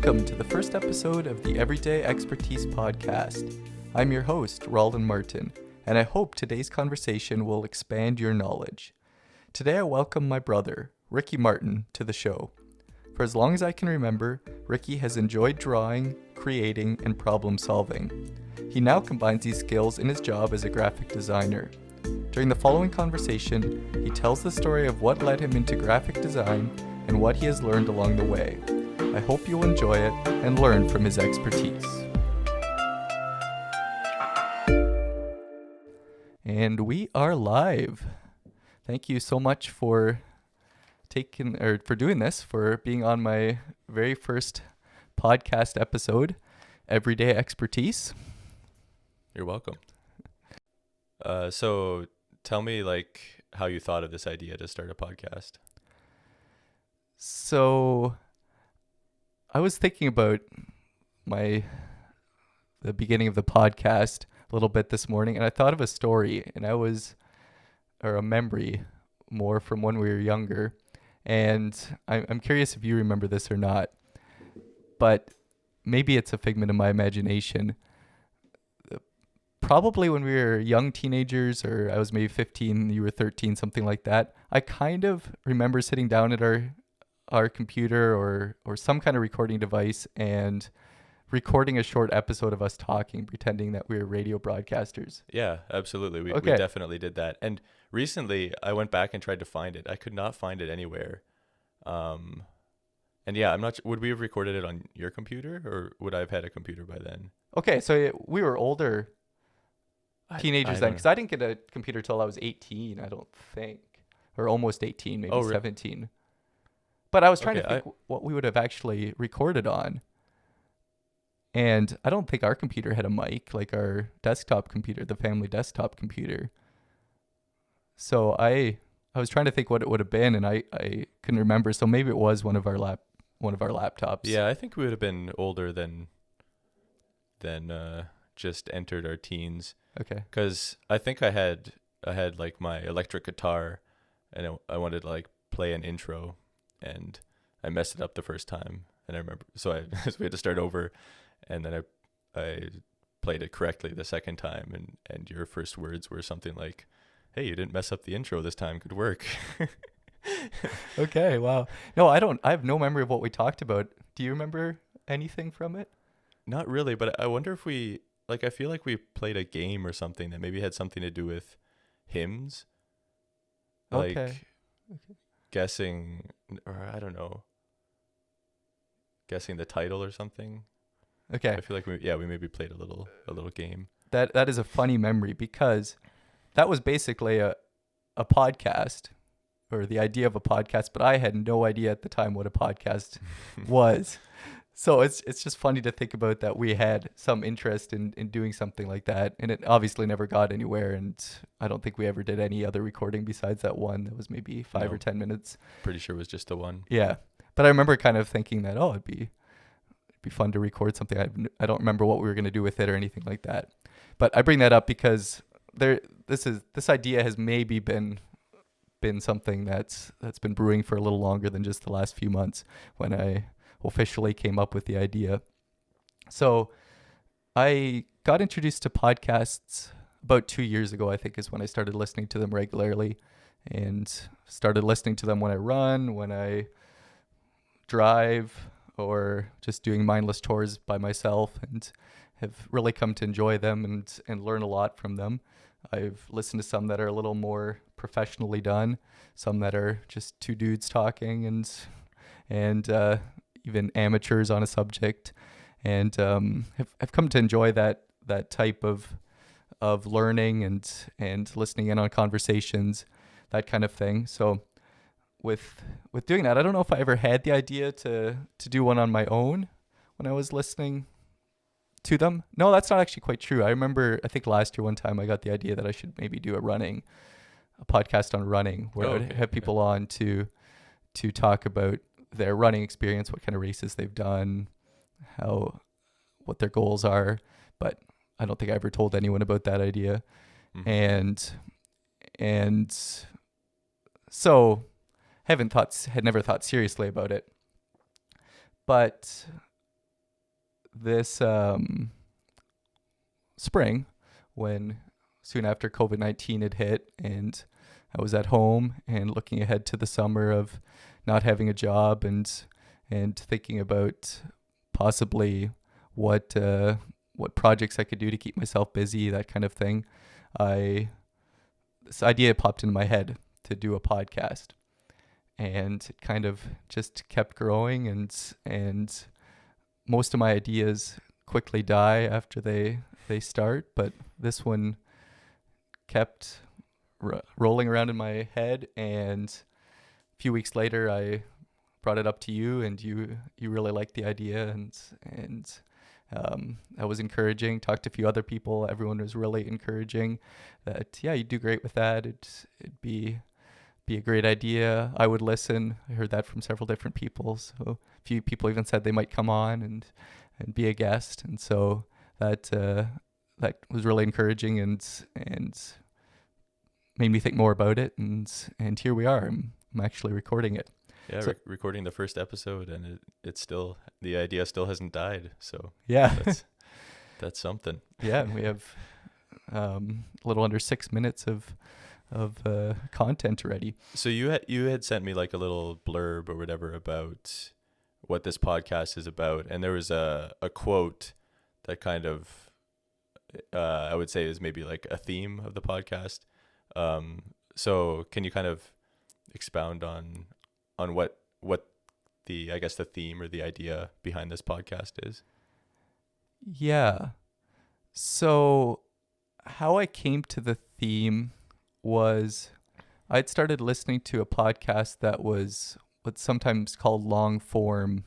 Welcome to the first episode of the Everyday Expertise Podcast. I'm your host, Ralden Martin, and I hope today's conversation will expand your knowledge. Today I welcome my brother, Ricky Martin, to the show. For as long as I can remember, Ricky has enjoyed drawing, creating, and problem solving. He now combines these skills in his job as a graphic designer. During the following conversation, he tells the story of what led him into graphic design and what he has learned along the way. I hope you'll enjoy it and learn from his expertise. And we are live. Thank you so much for doing this, for being on my very first podcast episode, Everyday Expertise. You're welcome. So tell me how you thought of this idea to start a podcast. So I was thinking about the beginning of the podcast a little bit this morning, and I thought of a story, or a memory more from when we were younger. And I'm curious if you remember this or not, but maybe it's a figment of my imagination. Probably when we were young teenagers, or I was maybe 15, you were 13, something like that, I kind of remember sitting down at our computer or some kind of recording device and recording a short episode of us talking, pretending that we were radio broadcasters. Yeah, absolutely. We definitely did that. And recently I went back and tried to find it. I could not find it anywhere. And yeah, I'm not would we have recorded it on your computer, or would I have had a computer by then? Okay, so we were older teenagers then, because I didn't get a computer till I was 18, I don't think, or almost 18, maybe 17. But I was trying to think what we would have actually recorded on. And I don't think our computer had a mic like our desktop computer, the family desktop computer. So I was trying to think what it would have been, and I couldn't remember. So maybe it was one of our laptops. Yeah, I think we would have been older than just entered our teens. Okay. Because I think I had like my electric guitar, and I wanted to play an intro, and I messed it up the first time, and I remember, so we had to start over, and then I played it correctly the second time, and your first words were something like, "Hey, you didn't mess up the intro this time. Good work." Okay, wow. No, I have no memory of what we talked about. Do you remember anything from it? Not really, but I wonder if I feel like we played a game or something that maybe had something to do with hymns. Okay. Guessing, or I don't know, guessing the title or something. Okay. I feel like we maybe played a little game. That is a funny memory, because that was basically a podcast, or the idea of a podcast, but I had no idea at the time what a podcast was. So it's just funny to think about that we had some interest in doing something like that, and it obviously never got anywhere, and I don't think we ever did any other recording besides that one that was maybe 5 or 10 minutes. Pretty sure it was just the one. Yeah, but I remember kind of thinking that, it'd be fun to record something. I don't remember what we were going to do with it or anything like that. But I bring that up because this idea has maybe been something that's been brewing for a little longer than just the last few months when I officially came up with the idea. So I got introduced to podcasts about 2 years ago, I think, is when I started listening to them regularly, and started listening to them when I run, when I drive, or just doing mindless chores by myself, and have really come to enjoy them and learn a lot from them. I've listened to some that are a little more professionally done, some that are just two dudes talking, and even amateurs on a subject, and have come to enjoy that type of learning and listening in on conversations, that kind of thing. So with doing that, I don't know if I ever had the idea to do one on my own when I was listening to them. No, that's not actually quite true. I remember, I think last year one time I got the idea that I should maybe do a podcast on running, where I would have people on to talk about their running experience, what kind of races they've done, what their goals are. But I don't think I ever told anyone about that idea. Mm-hmm. And so had never thought seriously about it. But this spring, when soon after COVID-19 had hit, and I was at home and looking ahead to the summer of not having a job and thinking about possibly what projects I could do to keep myself busy, that kind of thing. This idea popped into my head to do a podcast, and it kind of just kept growing, and most of my ideas quickly die after they start, but this one kept rolling around in my head, and a few weeks later I brought it up to you, and you really liked the idea, and that was encouraging. Talked to a few other people. Everyone was really encouraging that, yeah, you'd do great with that. It'd be a great idea. I would listen. I heard that from several different people. So a few people even said they might come on and be a guest. And so that was really encouraging and made me think more about it. And here we are. I'm actually recording it. Yeah, So- recording the first episode, and it's still, the idea still hasn't died. So Yeah. that's something. Yeah, and we have a little under 6 minutes of content already. So you had sent me like a little blurb or whatever about what this podcast is about, and there was a quote that kind of I would say is maybe like a theme of the podcast. So can you kind of expound on what the, I guess, the theme or the idea behind this podcast is? Yeah. So how I came to the theme was I'd started listening to a podcast that was what's sometimes called long form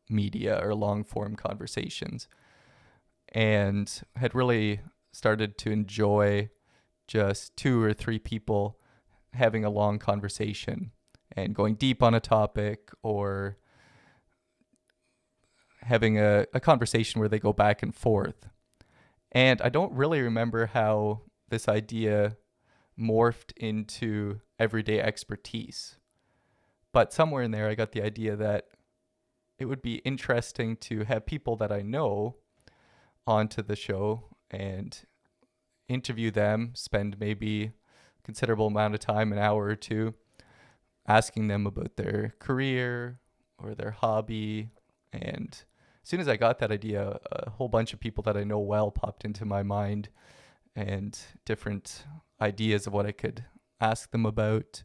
media or long form conversations, and had really started to enjoy just 2 or 3 people having a long conversation and going deep on a topic, or having a conversation where they go back and forth. And I don't really remember how this idea morphed into everyday expertise. But somewhere in there, I got the idea that it would be interesting to have people that I know onto the show and interview them, spend maybe a considerable amount of time, an hour or two, asking them about their career or their hobby. And as soon as I got that idea, a whole bunch of people that I know well popped into my mind, and different ideas of what I could ask them about.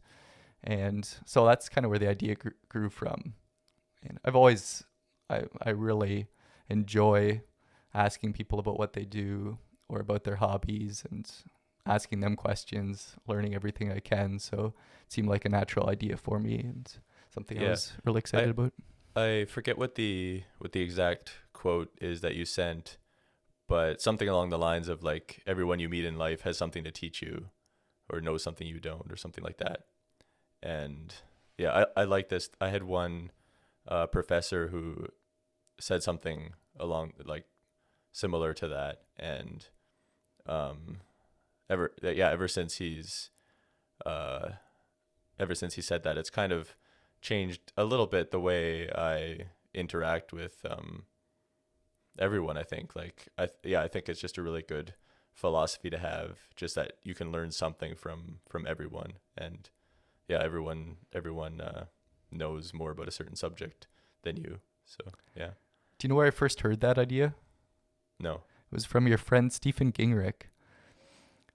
And so that's kind of where the idea grew from. And I really enjoy asking people about what they do or about their hobbies, and asking them questions, learning everything I can. So it seemed like a natural idea for me, and something I was really excited about. I forget what the exact quote is that you sent, but something along the lines of like, everyone you meet in life has something to teach you, or knows something you don't, or something like that. And yeah, I like this. I had one professor who said something along like similar to that, and ever since he said that, it's kind of changed a little bit the way I interact with everyone. I think I think it's just a really good philosophy to have, just that you can learn something from everyone, and yeah, everyone knows more about a certain subject than you. So yeah. Do you know where I first heard that idea? No. It was from your friend Stephen Gingrich.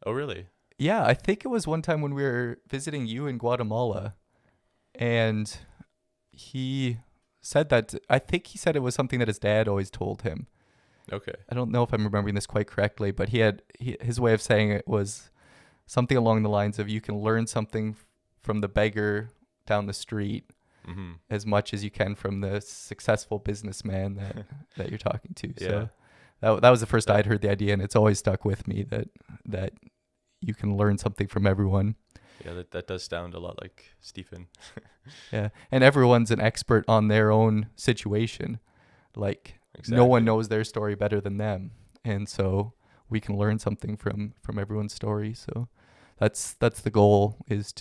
Oh really? Yeah, I think it was one time when we were visiting you in Guatemala, and he said that, I think he said it was something that his dad always told him. Okay. I don't know if I'm remembering this quite correctly, but his way of saying it was something along the lines of, you can learn something from the beggar down the street Mm-hmm. as much as you can from the successful businessman that you're talking to. Yeah. So that was the first I'd heard the idea, and it's always stuck with me that you can learn something from everyone. Yeah, that does sound a lot like Stephen. Yeah, and everyone's an expert on their own situation. Like, Exactly. no one knows their story better than them, and so we can learn something from everyone's story. So that's the goal, is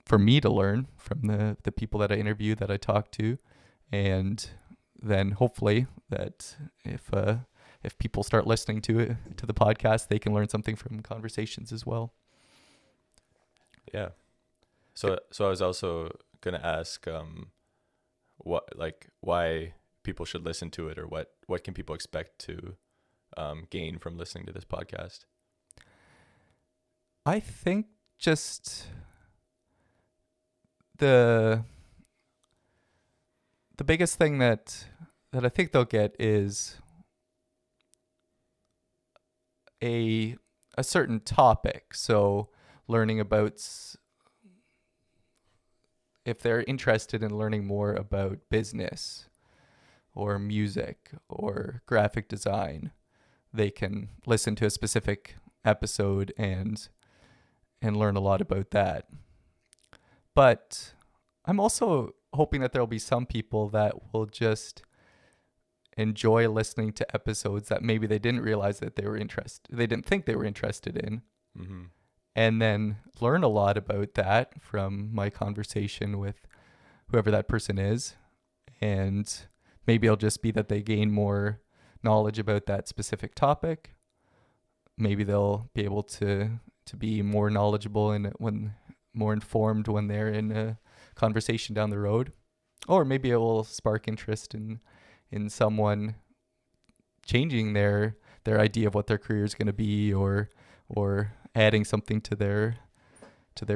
for me to learn from the people that I interview, that I talk to, and then hopefully that if people start listening to the podcast, they can learn something from conversations as well. Yeah. So I was also gonna ask, why people should listen to it, or what can people expect to gain from listening to this podcast? I think just the biggest thing that I think they'll get is a certain topic. So learning about if they're interested in learning more about business or music or graphic design, they can listen to a specific episode and learn a lot about that. But I'm also hoping that there'll be some people that will just enjoy listening to episodes that maybe they didn't realize that they didn't think they were interested in, Mm-hmm. and then learn a lot about that from my conversation with whoever that person is. And maybe it'll just be that they gain more knowledge about that specific topic. Maybe they'll be able to be more knowledgeable and more informed when they're in a conversation down the road. Or maybe it will spark interest in someone changing their idea of what their career is going to be, or adding something to their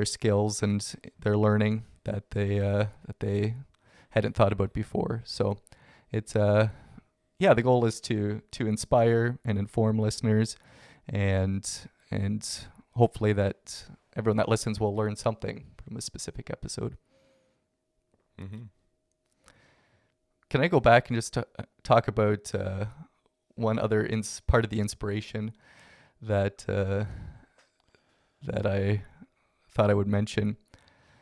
skills and their learning that they hadn't thought about before. So it's the goal is to inspire and inform listeners, and hopefully that everyone that listens will learn something from a specific episode. Mm-hmm. Can I go back and just talk about one other part of the inspiration that I thought I would mention?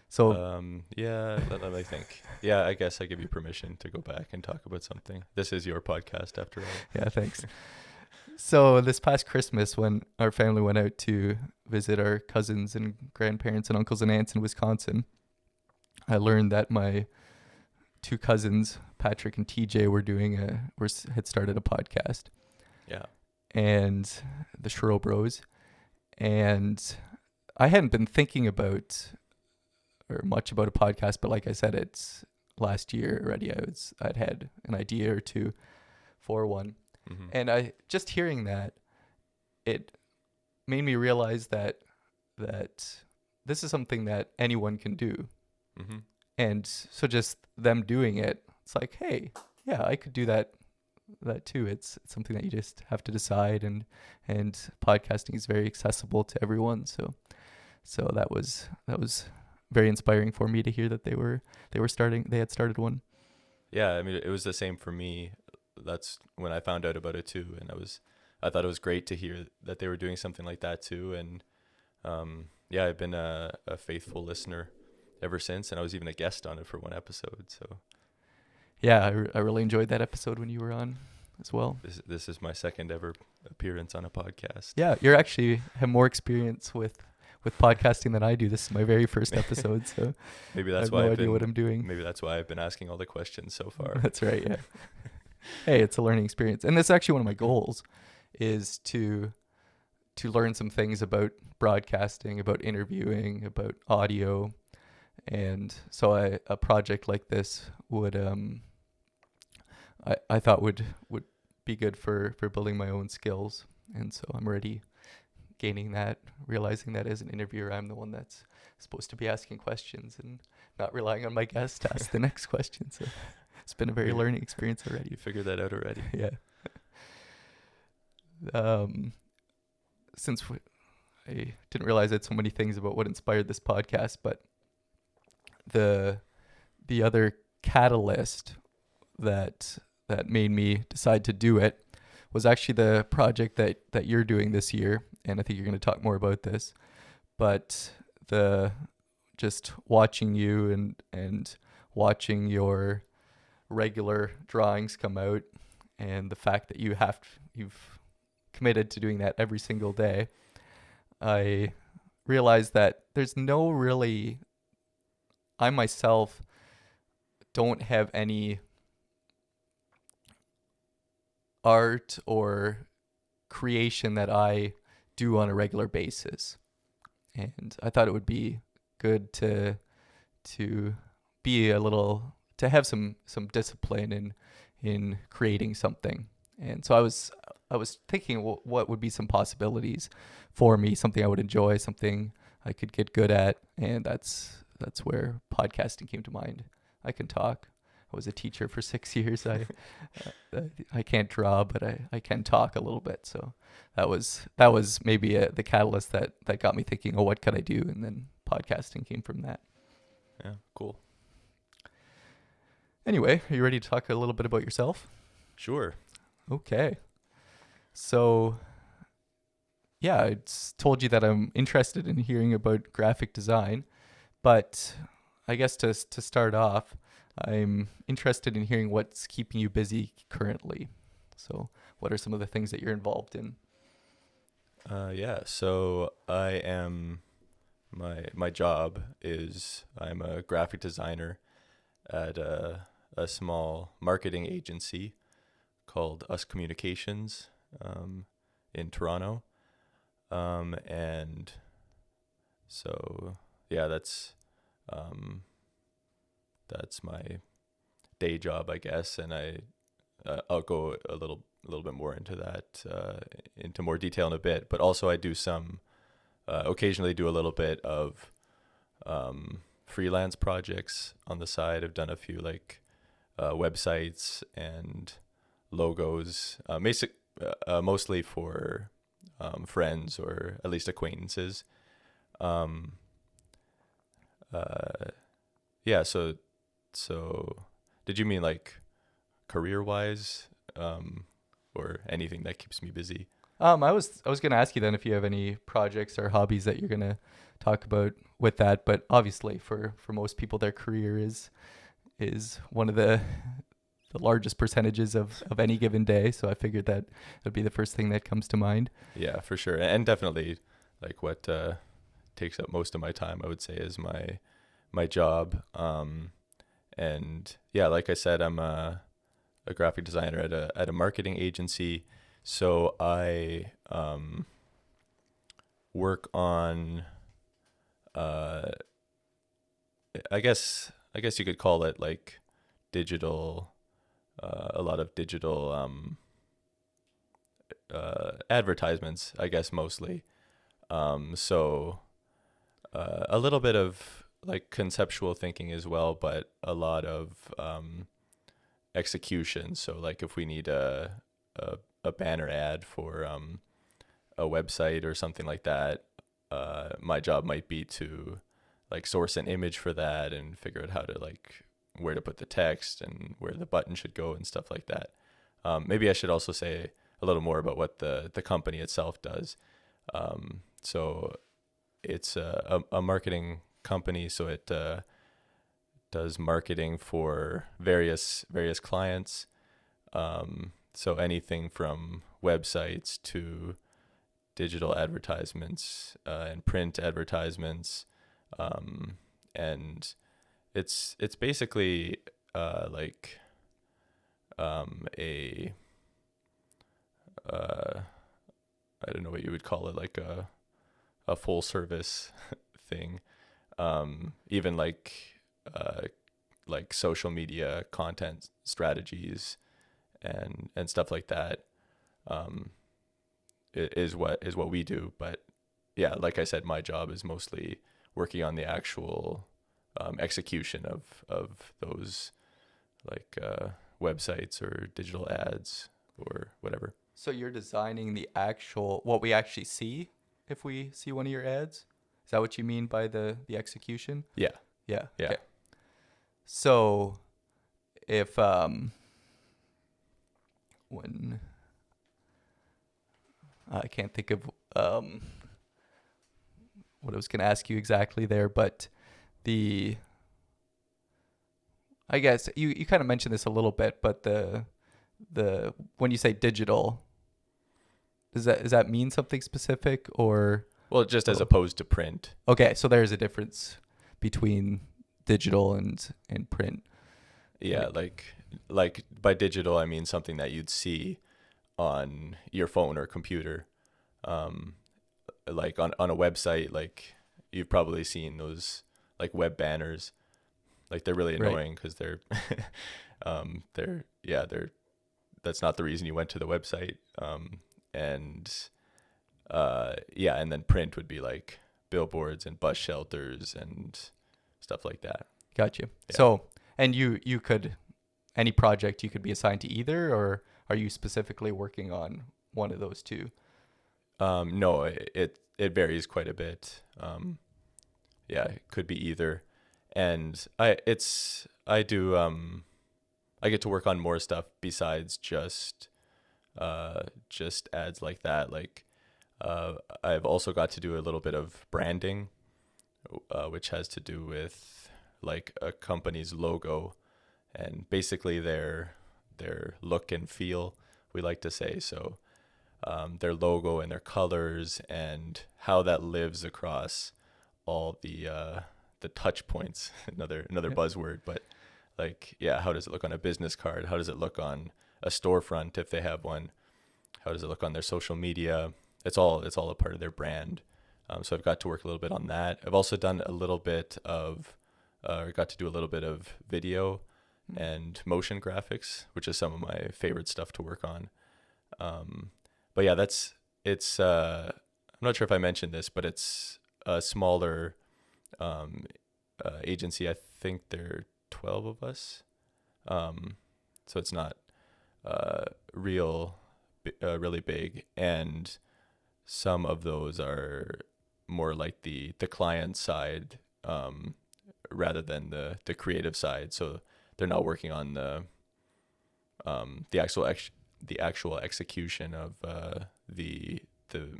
So let me think. Yeah, I guess I give you permission to go back and talk about something. This is your podcast after all. Yeah, thanks. So this past Christmas, when our family went out to visit our cousins and grandparents and uncles and aunts in Wisconsin, I learned that my two cousins, Patrick and TJ, had started a podcast. Yeah. And the Shiro Bros. And I hadn't been thinking about much about a podcast, but like I said, it's last year already. I'd had an idea or two for one. Mm-hmm. And I just hearing that, it made me realize that this is something that anyone can do. Mm-hmm. And so just them doing it, it's like, hey, yeah, I could do that too. It's something that you just have to decide, and podcasting is very accessible to everyone. So that was very inspiring for me to hear that they had started one. Yeah, I mean, it was the same for me. That's when I found out about it too, and I thought it was great to hear that they were doing something like that too. And I've been a faithful listener ever since, and I was even a guest on it for one episode. So yeah, I really enjoyed that episode when you were on as well. This is my second ever appearance on a podcast. Yeah, you actually have more experience with podcasting than I do. This is my very first episode, so maybe that's I have no idea what I'm doing. Maybe that's why I've been asking all the questions so far. That's right. Yeah. Hey, it's a learning experience, and that's actually one of my goals, is to learn some things about broadcasting, about interviewing, about audio, and so a project like this would I thought would be good for building my own skills, and so I'm already gaining that, realizing that as an interviewer, I'm the one that's supposed to be asking questions and not relying on my guest to ask the next question. So it's been a very learning experience already. You figured that out already. Yeah. Since I didn't realize I had so many things about what inspired this podcast, but the other catalyst that made me decide to do it was actually the project that you're doing this year, and I think you're going to talk more about this. But just watching you and watching your regular drawings come out, and the fact that you've committed to doing that every single day, I realized that I myself don't have any art or creation that I do on a regular basis. And I thought it would be good to be a little, to have some discipline in creating something. And so I was thinking what would be some possibilities for me, something I would enjoy, something I could get good at, and that's where podcasting came to mind. I can talk. I was a teacher for 6 years. I can't draw, but I can talk a little bit. So that was maybe the catalyst that got me thinking, oh, what could I do? And then podcasting came from that. Yeah, cool. Anyway, are you ready to talk a little bit about yourself? Sure. Okay. So, yeah, I told you that I'm interested in hearing about graphic design, but I guess to start off, I'm interested in hearing what's keeping you busy currently. So, what are some of the things that you're involved in? Yeah, so I am, my job is I'm a graphic designer at a small marketing agency called Us Communications in Toronto. And so, yeah, that's my day job, I guess. And I'll go a little bit more into that, into more detail in a bit. But also I do some, occasionally do a little bit of freelance projects on the side. I've done a few like websites and logos, mostly for friends or at least acquaintances. Yeah, so did you mean like career-wise, or anything that keeps me busy? I was going to ask you then if you have any projects or hobbies that you're going to talk about with that, but obviously for most people their career is one of the largest percentages of any given day, so I figured that would be the first thing that comes to mind. Yeah, for sure. And definitely like what takes up most of my time, I would say, is my job. And yeah, like I said, I'm a graphic designer at a marketing agency. So I work on I guess you could call it like digital, a lot of digital advertisements, I guess, mostly. So a little bit of like conceptual thinking as well, but a lot of execution. So like if we need a banner ad for a website or something like that, my job might be to like source an image for that and figure out how to like where to put the text and where the button should go and stuff like that. Maybe I should also say a little more about what the company itself does. So it's a marketing company, so it does marketing for various clients. So anything from websites to digital advertisements and print advertisements, and it's basically like a I don't know what you would call it, like a full service thing. Even like social media content strategies and stuff like that is what we do. But yeah, like I said, my job is mostly working on the actual execution of those like websites or digital ads or whatever. So you're designing the actual, what we actually see if we see one of your ads? Is that what you mean by the execution? Yeah. Yeah. Yeah. Okay. So if when I can't think of what I was going to ask you exactly there, but I guess you kind of mentioned this a little bit, but the when you say digital, does that mean something specific, or? Well, just as opposed to print. Okay, so there's a difference between digital and print. Yeah, like by digital I mean something that you'd see on your phone or computer. Like on a website, like you've probably seen those like web banners. Like they're really Right. annoying because they're that's not the reason you went to the website. And yeah, and then print would be like billboards and bus shelters and stuff like that. Gotcha. Yeah. So, and you could, any project you could be assigned to either, or are you specifically working on one of those two? No, it varies quite a bit. Yeah, it could be either. And I get to work on more stuff besides just ads like that. Like I've also got to do a little bit of branding, which has to do with like a company's logo and basically their look and feel, we like to say. So their logo and their colors and how that lives across all the touch points. another Yep. buzzword, but like, yeah, how does it look on a business card? How does it look on a storefront if they have one? How does it look on their social media? It's all a part of their brand. So I've got to work a little bit on that. I've also done a little bit of got to do a little bit of video and motion graphics, which is some of my favorite stuff to work on. But yeah, I'm not sure if I mentioned this, but it's a smaller agency. I think there are 12 of us. So it's not really big, and some of those are more like the client side, rather than the creative side. So they're not working on the actual execution of the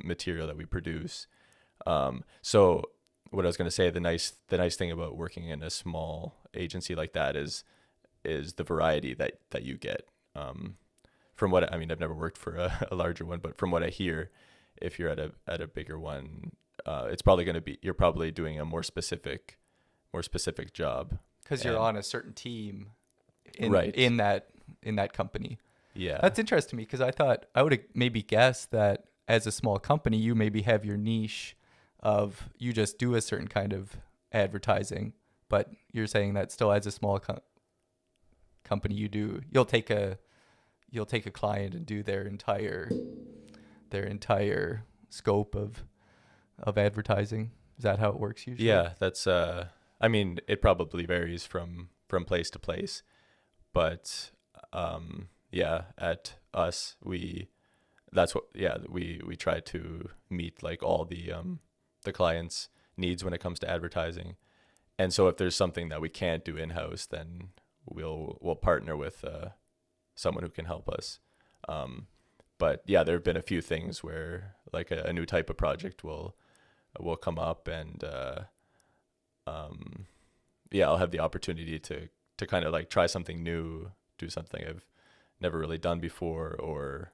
material that we produce. So what I was going to say, the nice thing about working in a small agency like that is the variety that you get. From what I mean, I've never worked for a larger one, but from what I hear, if you're at a bigger one, it's probably going to be, you're probably doing a more specific job. Because you're And- on a certain team Right. in that company. Yeah. That's interesting to me because I thought I would have maybe guessed that as a small company, you maybe have your niche of you just do a certain kind of advertising, but you're saying that still as a small company, you'll take a client and do their entire scope of advertising. Is that how it works usually? Yeah, that's I mean, it probably varies from place to place, but yeah, at us we try to meet like all the clients' needs when it comes to advertising. And so if there's something that we can't do in-house, then we'll partner with someone who can help us. But yeah, there have been a few things where like a new type of project will come up, and yeah, I'll have the opportunity to kind of like try something new, do something I've never really done before, or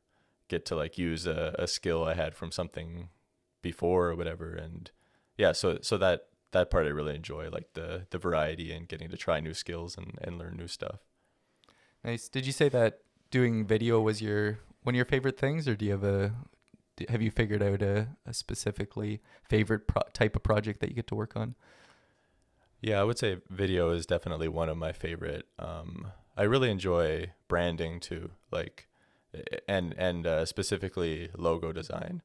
get to like use a skill I had from something before or whatever. And yeah, so that part I really enjoy, like the variety and getting to try new skills and learn new stuff. Nice. Did you say that doing video was one of your favorite things, or have you figured out a specifically favorite type of project that you get to work on? Yeah, I would say video is definitely one of my favorite. I really enjoy branding too, like, and specifically logo design.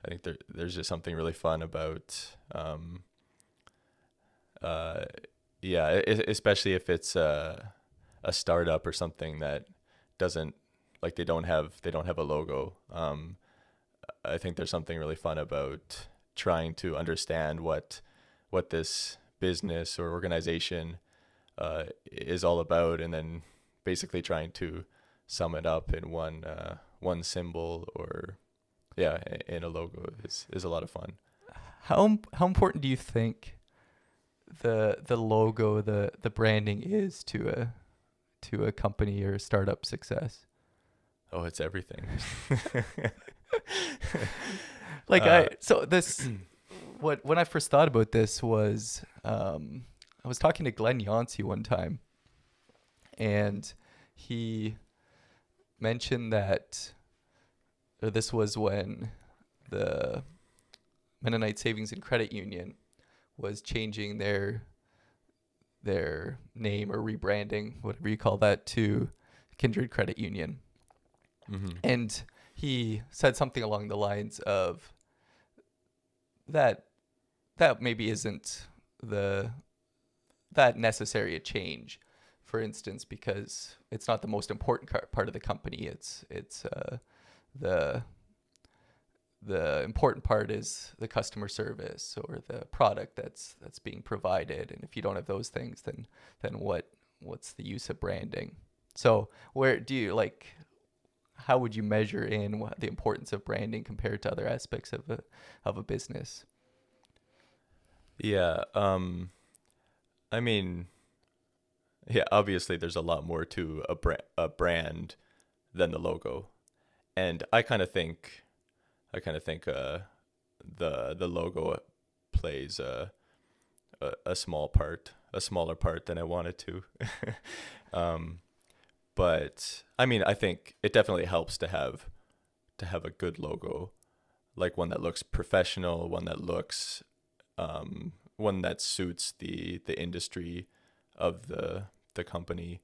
I think there's just something really fun about, yeah, especially if it's a startup or something that doesn't, like, they don't have a logo. I think there's something really fun about trying to understand what this business or organization is all about, and then basically trying to sum it up in one symbol, or yeah, in a logo is a lot of fun. How important do you think the logo, the branding is to a company or a startup success? Oh, it's everything. Like when I first thought about this was I was talking to Glenn Yancey one time, and he mentioned that this was when the Mennonite Savings and Credit Union was changing their name or rebranding, whatever you call that, to Kindred Credit Union. Mm-hmm. And he said something along the lines of that maybe isn't that necessary a change, for instance, because it's not the most important part of the company. It's the important part is the customer service or the product that's being provided. And if you don't have those things, then what's the use of branding? So where do you how would you measure in the importance of branding compared to other aspects of a business? Yeah. I mean, yeah, obviously there's a lot more to a brand than the logo. And I kind of think the logo plays a smaller part than I wanted to. But I mean, I think it definitely helps to have a good logo, like one that looks professional, one that suits the industry of the company,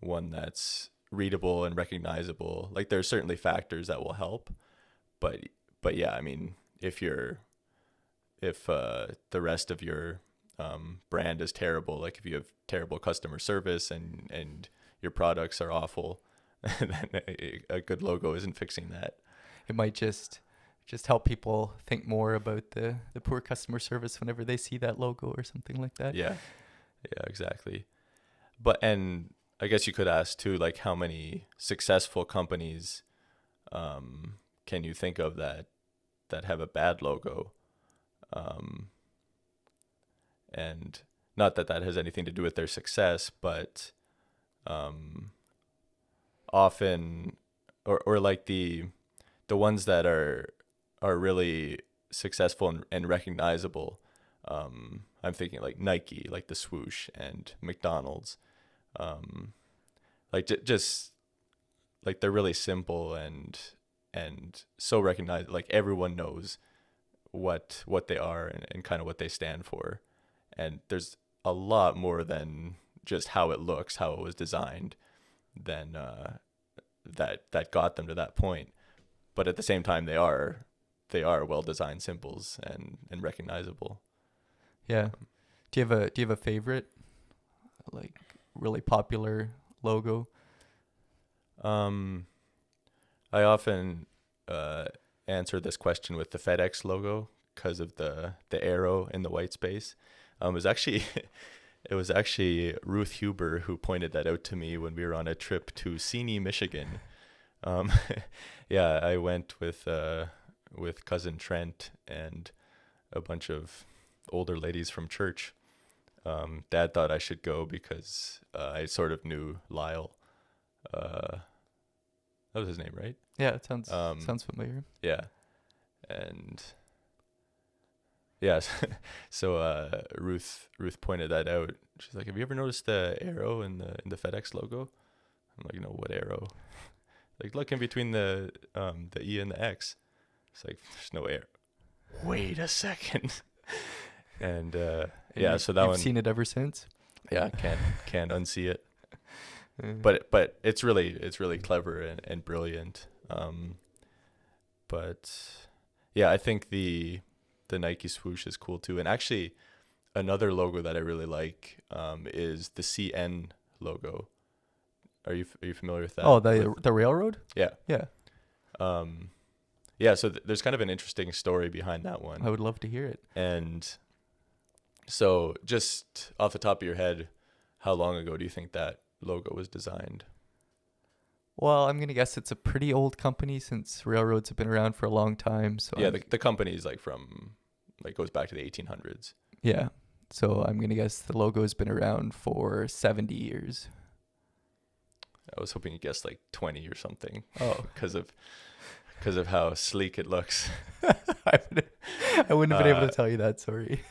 one that's readable and recognizable. Like there's certainly factors that will help, but yeah, I mean, if the rest of your brand is terrible, like if you have terrible customer service and your products are awful, then a good logo isn't fixing that. It might just help people think more about the poor customer service whenever they see that logo or something like that. Yeah, exactly. And I guess you could ask too, like how many successful companies can you think of that have a bad logo? And not that has anything to do with their success, but often, or like the ones that are really successful and recognizable. I'm thinking like Nike, like the swoosh, and McDonald's. Like just like they're really simple and so recognized. Like everyone knows what they are and kind of what they stand for. And there's a lot more than just how it looks, how it was designed, than that got them to that point. But at the same time, they are well designed symbols and recognizable. Yeah. Do you have a favorite, like really popular logo? I often answer this question with the FedEx logo because of the arrow in the white space. It was actually Ruth Huber who pointed that out to me when we were on a trip to Seney, Michigan. Yeah, I went with cousin Trent and a bunch of older ladies from church. Dad thought I should go because I sort of knew Lyle. That was his name, right? Yeah, it sounds familiar. Yeah, and yeah, so Ruth pointed that out. She's like, "Have you ever noticed the arrow in the FedEx logo?" I'm like, "No, what arrow?" Like, look in between the E and the X. It's like there's no arrow. Wait a second. And yeah, so that you've one. Seen it ever since. Yeah, can't unsee it. But it's really clever and brilliant. But yeah, I think the Nike swoosh is cool too. And actually, another logo that I really like is the CN logo. Are you familiar with that? Oh, the railroad? Yeah. Yeah. Yeah, so there's kind of an interesting story behind that one. I would love to hear it. And so just off the top of your head, how long ago do you think that logo was designed? Well, I'm going to guess it's a pretty old company since railroads have been around for a long time. So yeah, the company's goes back to the 1800s. Yeah. So I'm going to guess the logo has been around for 70 years. I was hoping you guessed like 20 or something. Oh, because of how sleek it looks. I wouldn't have been able to tell you that, sorry.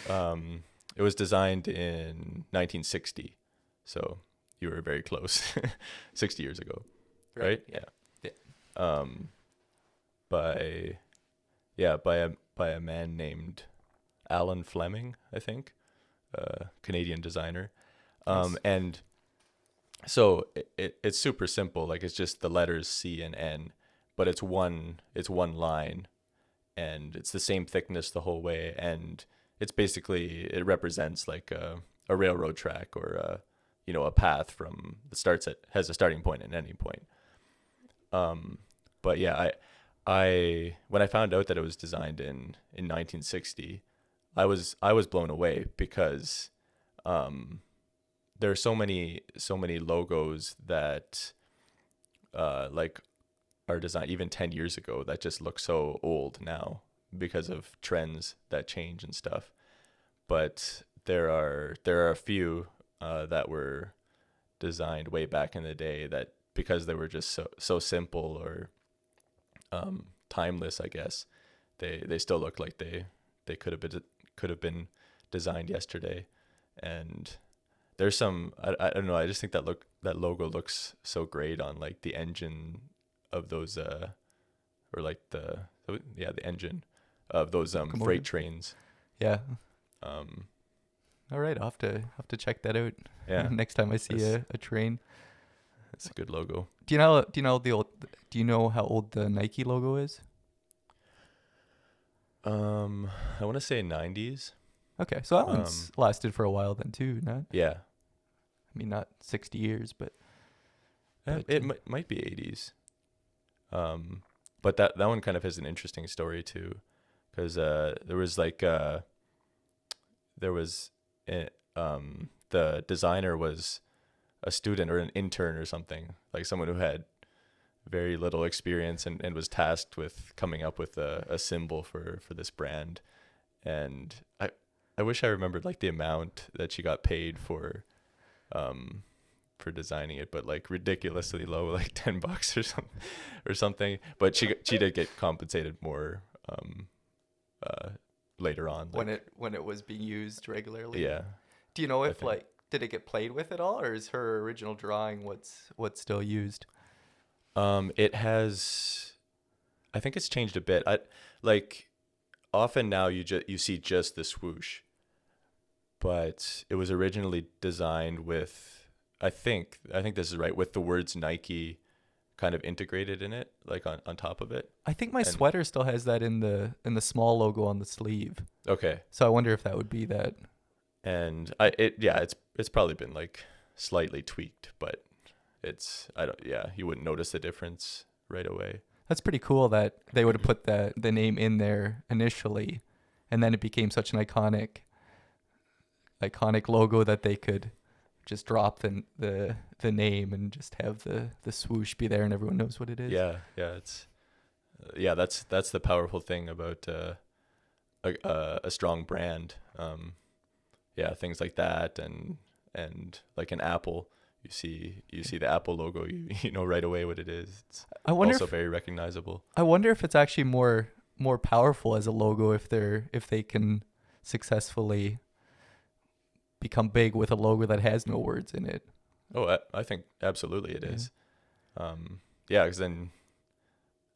It was designed in 1960. So you were very close. 60 years ago, right? Yeah. by by a man named Alan Fleming, I think, Canadian designer. Nice. And so it's super simple. Like it's just the letters C and N, but it's one line, and it's the same thickness the whole way. And it's basically, it represents like a railroad track, or a path from that starts at has a starting point and ending point. But yeah, I when I found out that it was designed in 1960, I was blown away, because there are so many logos that like are designed even 10 years ago that just look so old now because of trends that change and stuff. But there are a few that were designed way back in the day, that because they were just so simple, or timeless, I guess, they still look like they could have been designed yesterday. And there's some, I don't know, I just think that logo looks so great on like the engine of those or like the engine of those freight Locomotive. trains. Yeah. um All right. I'll have to check that out yeah, next time I see it's a train. it's a good logo. Do you know how old the Nike logo is? I want to say 90s. Okay, so that one's lasted for a while then too. Yeah. Not 60 years, but It might be 80s. But that one kind of has an interesting story too, because there was the designer was a student or an intern or something, like someone who had very little experience, and was tasked with coming up with a symbol for this brand. And I wish I remembered like the amount that she got paid for designing it, but like ridiculously low, like $10 or something. But she did get compensated more later on. when it was being used regularly. Yeah, Do you know I if think. did it get played with at all, or is her original drawing what's still used? It has. I think it's changed a bit. I like often now you see just the swoosh, but it was originally designed with. I think this is right, with the words Nike kind of integrated in it, like on top of it. I think my And sweater still has that in the small logo on the sleeve. okay, So I wonder if that would be that. and it's probably been like slightly tweaked, but I don't you wouldn't notice the difference right away. That's pretty cool that they would have put the name in there initially, and then it became such an iconic logo that they could just drop the name and just have the swoosh be there and everyone knows what it is. It's that's the powerful thing about a strong brand. Things like that, and like an Apple, you see the Apple logo, you know right away what it is. It's I wonder also if very recognizable. I wonder if it's actually more powerful as a logo if they can successfully become big with a logo that has no words in it. Oh, I think absolutely it Yeah. is. Because then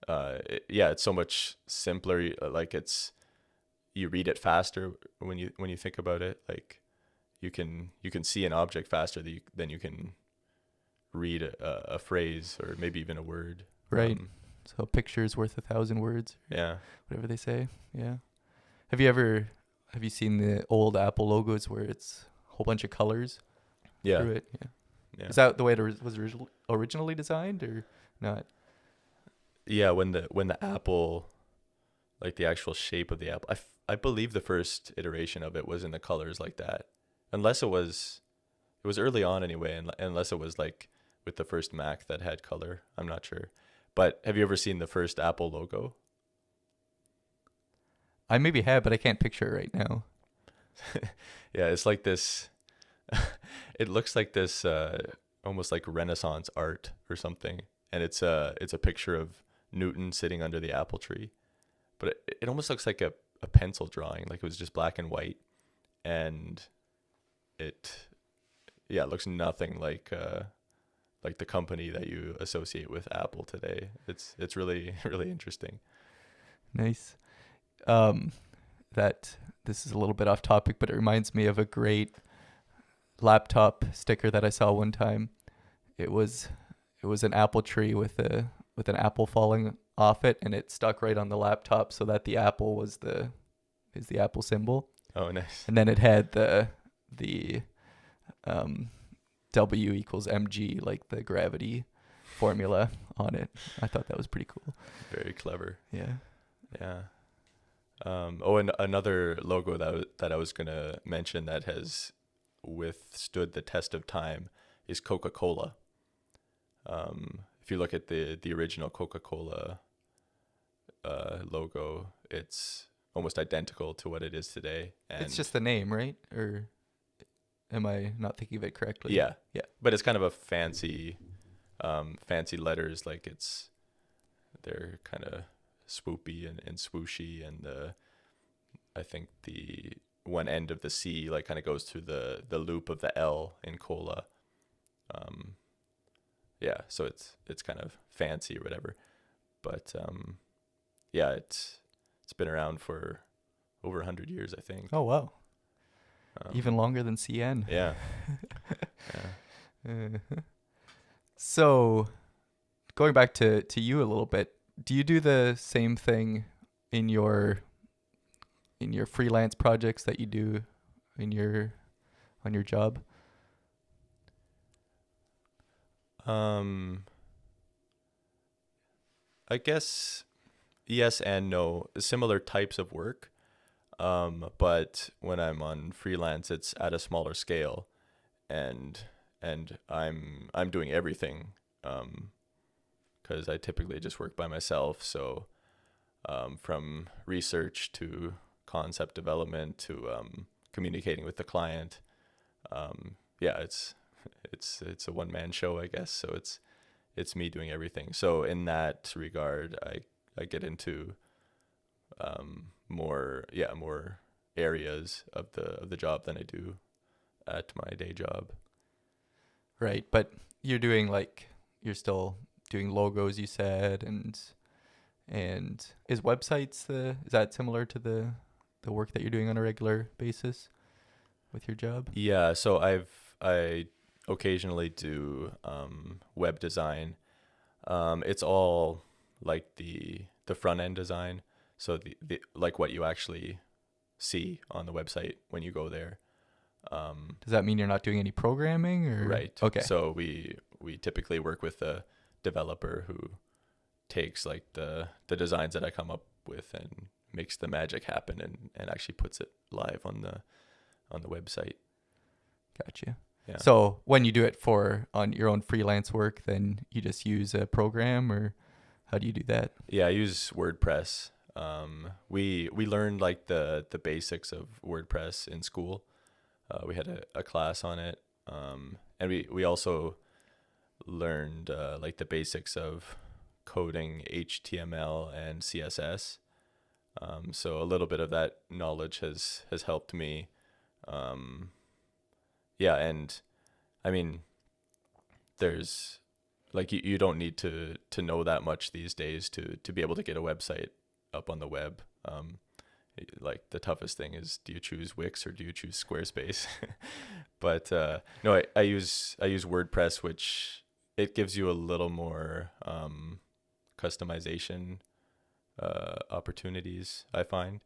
it's so much simpler. Like you read it faster when you think about it. Like you can see an object faster than you can read a phrase, or maybe even a word. Right. So a picture is worth 1,000 words, Yeah. whatever they say. Yeah. Have you seen the old Apple logos where it's a whole bunch of colors Yeah. through it? Yeah. Yeah. Is that the way it was originally designed or not? Yeah. When the apple, like the actual shape of the apple, I believe the first iteration of it was in the colors like that, unless it was early on anyway, and unless it was like with the first Mac that had color. I'm not sure. But have you ever seen the first Apple logo? I maybe have, but I can't picture it right now. Yeah, it's like this. It looks like this, almost like Renaissance art or something, and it's a picture of Newton sitting under the apple tree, but it almost looks like a pencil drawing, like it was just black and white, and it looks nothing like the company that you associate with Apple today. It's really really interesting. Nice. Um, that this is a little bit off topic, but it reminds me of a great laptop sticker that I saw one time. It was an apple tree with an apple falling off it, and it stuck right on the laptop so that the apple was the apple symbol, Oh, nice. and then it had the um, W equals mg, like the gravity formula on it. I thought that was pretty cool. Very clever. Yeah. Yeah. And another logo that I was gonna mention that has withstood the test of time is Coca-Cola. If you look at the original Coca-Cola logo, it's almost identical to what it is today. And It's just the name, right? Or am I not thinking of it correctly? yeah, Yeah. but it's kind of a fancy letters. Like they're kind of swoopy and swooshy, and I think the one end of the C like kind of goes through the loop of the L in cola. Yeah, so it's kind of fancy or whatever, but yeah, it's been around for over 100 years, I think. Oh wow. Even Um, longer than CN. yeah. Yeah. So, going back to you a little bit, do you do the same thing in your freelance projects that you do on your job? I guess yes and no. Similar types of work. But when I'm on freelance, it's at a smaller scale, and I'm doing everything. Because I typically just work by myself. So, from research to concept development to communicating with the client. Yeah, it's a one man show, I guess. So it's me doing everything. So in that regard, I get into more areas of the job than I do at my day job. Right, but you're still doing logos, you said, and is websites is that similar to the work that you're doing on a regular basis with your job? Yeah, so I occasionally do web design. It's all like the front end design, so the like what you actually see on the website when you go there. Does that mean you're not doing any programming or? Right. Okay. So we typically work with a developer who takes like the designs that I come up with and makes the magic happen and actually puts it live on the website. Gotcha. Yeah. So when you do it on your own freelance work, then you just use a program, or how do you do that? Yeah, I use WordPress. We learned like the basics of WordPress in school. We had a class on it, and we also learned like the basics of coding HTML and CSS. So a little bit of that knowledge has helped me. Yeah, and I mean, there's like you don't need to know that much these days to be able to get a website up on the web. Like the toughest thing is, do you choose Wix or do you choose Squarespace? But no, I use WordPress, which it gives you a little more customization opportunities, I find.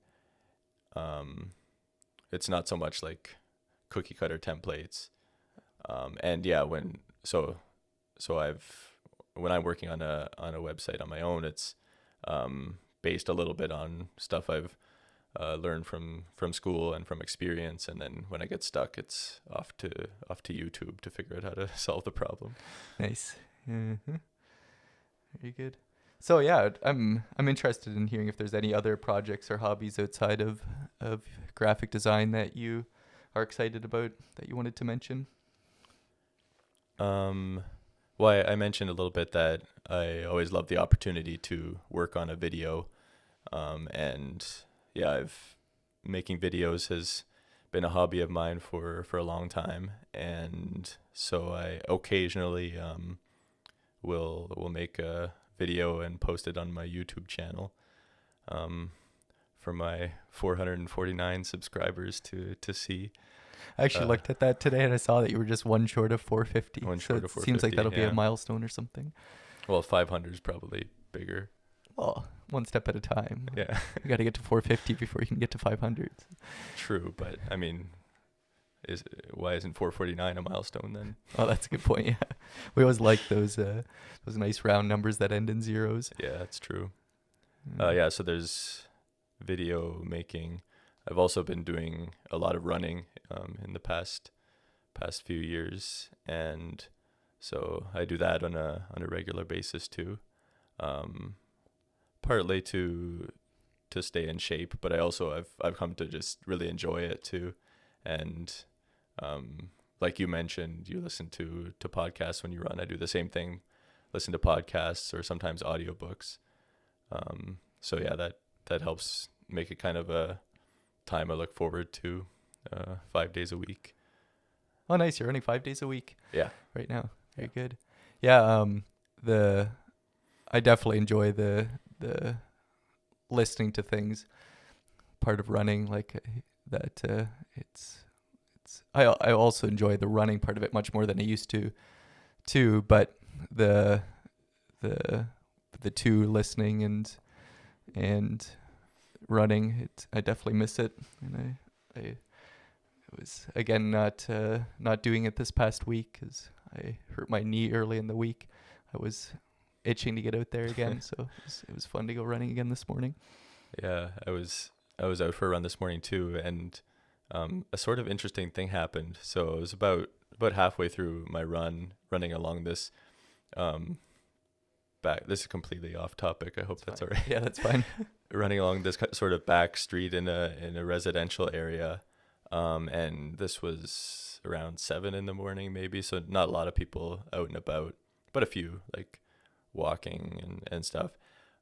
It's not so much like cookie cutter templates. And yeah, when I'm working on a website on my own, it's based a little bit on stuff I've learned from school and from experience, and then when I get stuck, it's off to YouTube to figure out how to solve the problem. Nice. Very good. So yeah, I'm interested in hearing if there's any other projects or hobbies outside of graphic design that you are excited about that you wanted to mention. Well, I mentioned a little bit that I always love the opportunity to work on a video, and yeah, making videos has been a hobby of mine for a long time, and so I occasionally will make a video and post it on my YouTube channel. for my 449 subscribers to see. I actually looked at that today and I saw that you were just one short of 450. One So short it of seems like 450, that'll be yeah. a milestone or something. Well, 500 is probably bigger. Well, one step at a time. Yeah. You got to get to 450 before you can get to 500. True, but I mean, why isn't 449 a milestone then? Oh, that's a good point. Yeah, we always like those nice round numbers that end in zeros. Yeah, that's true. Mm. Yeah, so there's video making. I've also been doing a lot of running in the past few years, and so I do that on a regular basis too. Partly to stay in shape, but I also I've come to just really enjoy it too. And like you mentioned, you listen to podcasts when you run. I do the same thing, listen to podcasts or sometimes audiobooks. So yeah, that helps make it kind of a time I look forward to 5 days a week. Oh, nice. You're running 5 days a week. Yeah. Right now. Very good. Yeah. I definitely enjoy the listening to things part of running, like that. I also enjoy the running part of it much more than I used to too, but the two, listening and running, I definitely miss it. And I was again not doing it this past week because I hurt my knee early in the week. I was itching to get out there again, so it was fun to go running again this morning. Yeah, I was out for a run this morning too, and a sort of interesting thing happened. So I was about halfway through my running along this this is completely off topic. I hope that's all right. Yeah, that's fine. Running along this sort of back street in a residential area, and this was around 7 a.m. maybe, so not a lot of people out and about, but a few like walking and stuff.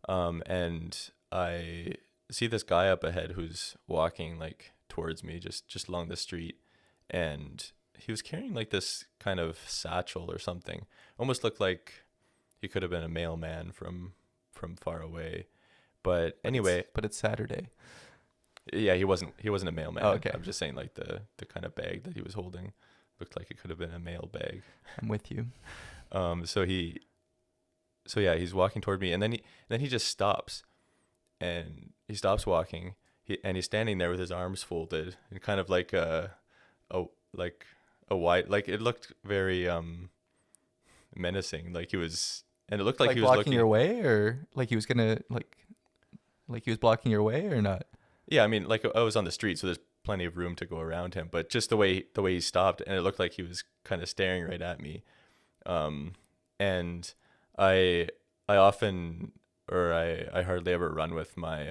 And I see this guy up ahead who's walking like towards me, just along the street, and he was carrying like this kind of satchel or something. Almost looked like he could have been a mailman from far away. But anyway, but it's Saturday. Yeah, he wasn't a mailman. Oh, okay. I'm just saying like the kind of bag that he was holding looked like it could have been a mail bag. I'm with you. So yeah, he's walking toward me, and then he just stops, and he stops walking. He's standing there with his arms folded and kind of like a wide, like it looked very menacing, like he was, and it looked like he was blocking looking your way, or like he was gonna like he was blocking your way or not. Yeah, I mean, like I was on the street, so there's plenty of room to go around him, but just the way he stopped, and it looked like he was kind of staring right at me. And I often, or I hardly ever run with my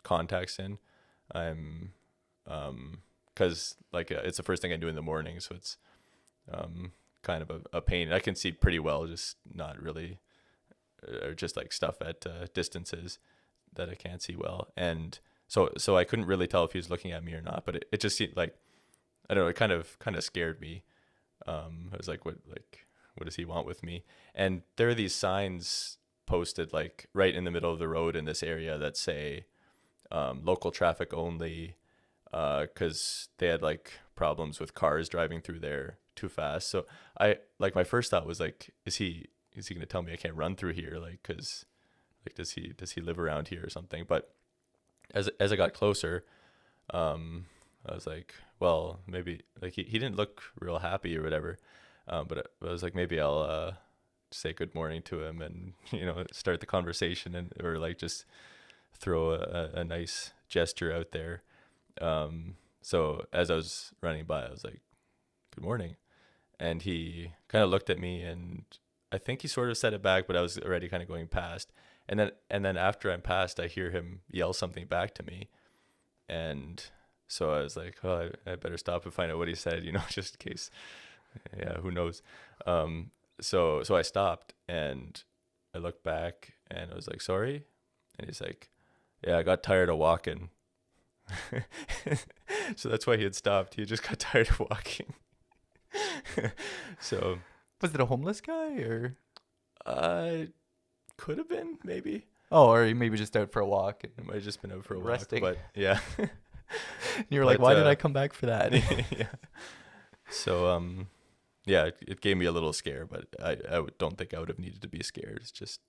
contacts in. I'm because like it's the first thing I do in the morning, so it's kind of a pain. I can see pretty well, just not really, or just like stuff at distances that I can't see well. And so I couldn't really tell if he was looking at me or not, but it just seemed like, I don't know, it kind of scared me. I was like, what does he want with me? And there are these signs posted like right in the middle of the road in this area that say local traffic only, because they had like problems with cars driving through there too fast. So my first thought was like, is he going to tell me I can't run through here? Like, cause like, does he live around here or something? But as I got closer, I was like, well, maybe like he didn't look real happy or whatever. But I was like, maybe I'll say good morning to him and, start the conversation or like just throw a nice gesture out there. So as I was running by, I was like, good morning. And he kind of looked at me, and I think he sort of said it back, but I was already kind of going past. And then after I'm past, I hear him yell something back to me. And so I was like, oh, I better stop and find out what he said, just in case. Yeah, who knows? So I stopped, and I looked back, and I was like, sorry? And he's like, yeah, I got tired of walking. So that's why he had stopped. He just got tired of walking. So was it a homeless guy or? Could have been, maybe. Oh, or you maybe just out for a walk I and might have just been out for a walk, resting. but yeah. You're like, But why did I come back for that? yeah. So yeah, it gave me a little scare, but don't think I would have needed to be scared. It's just,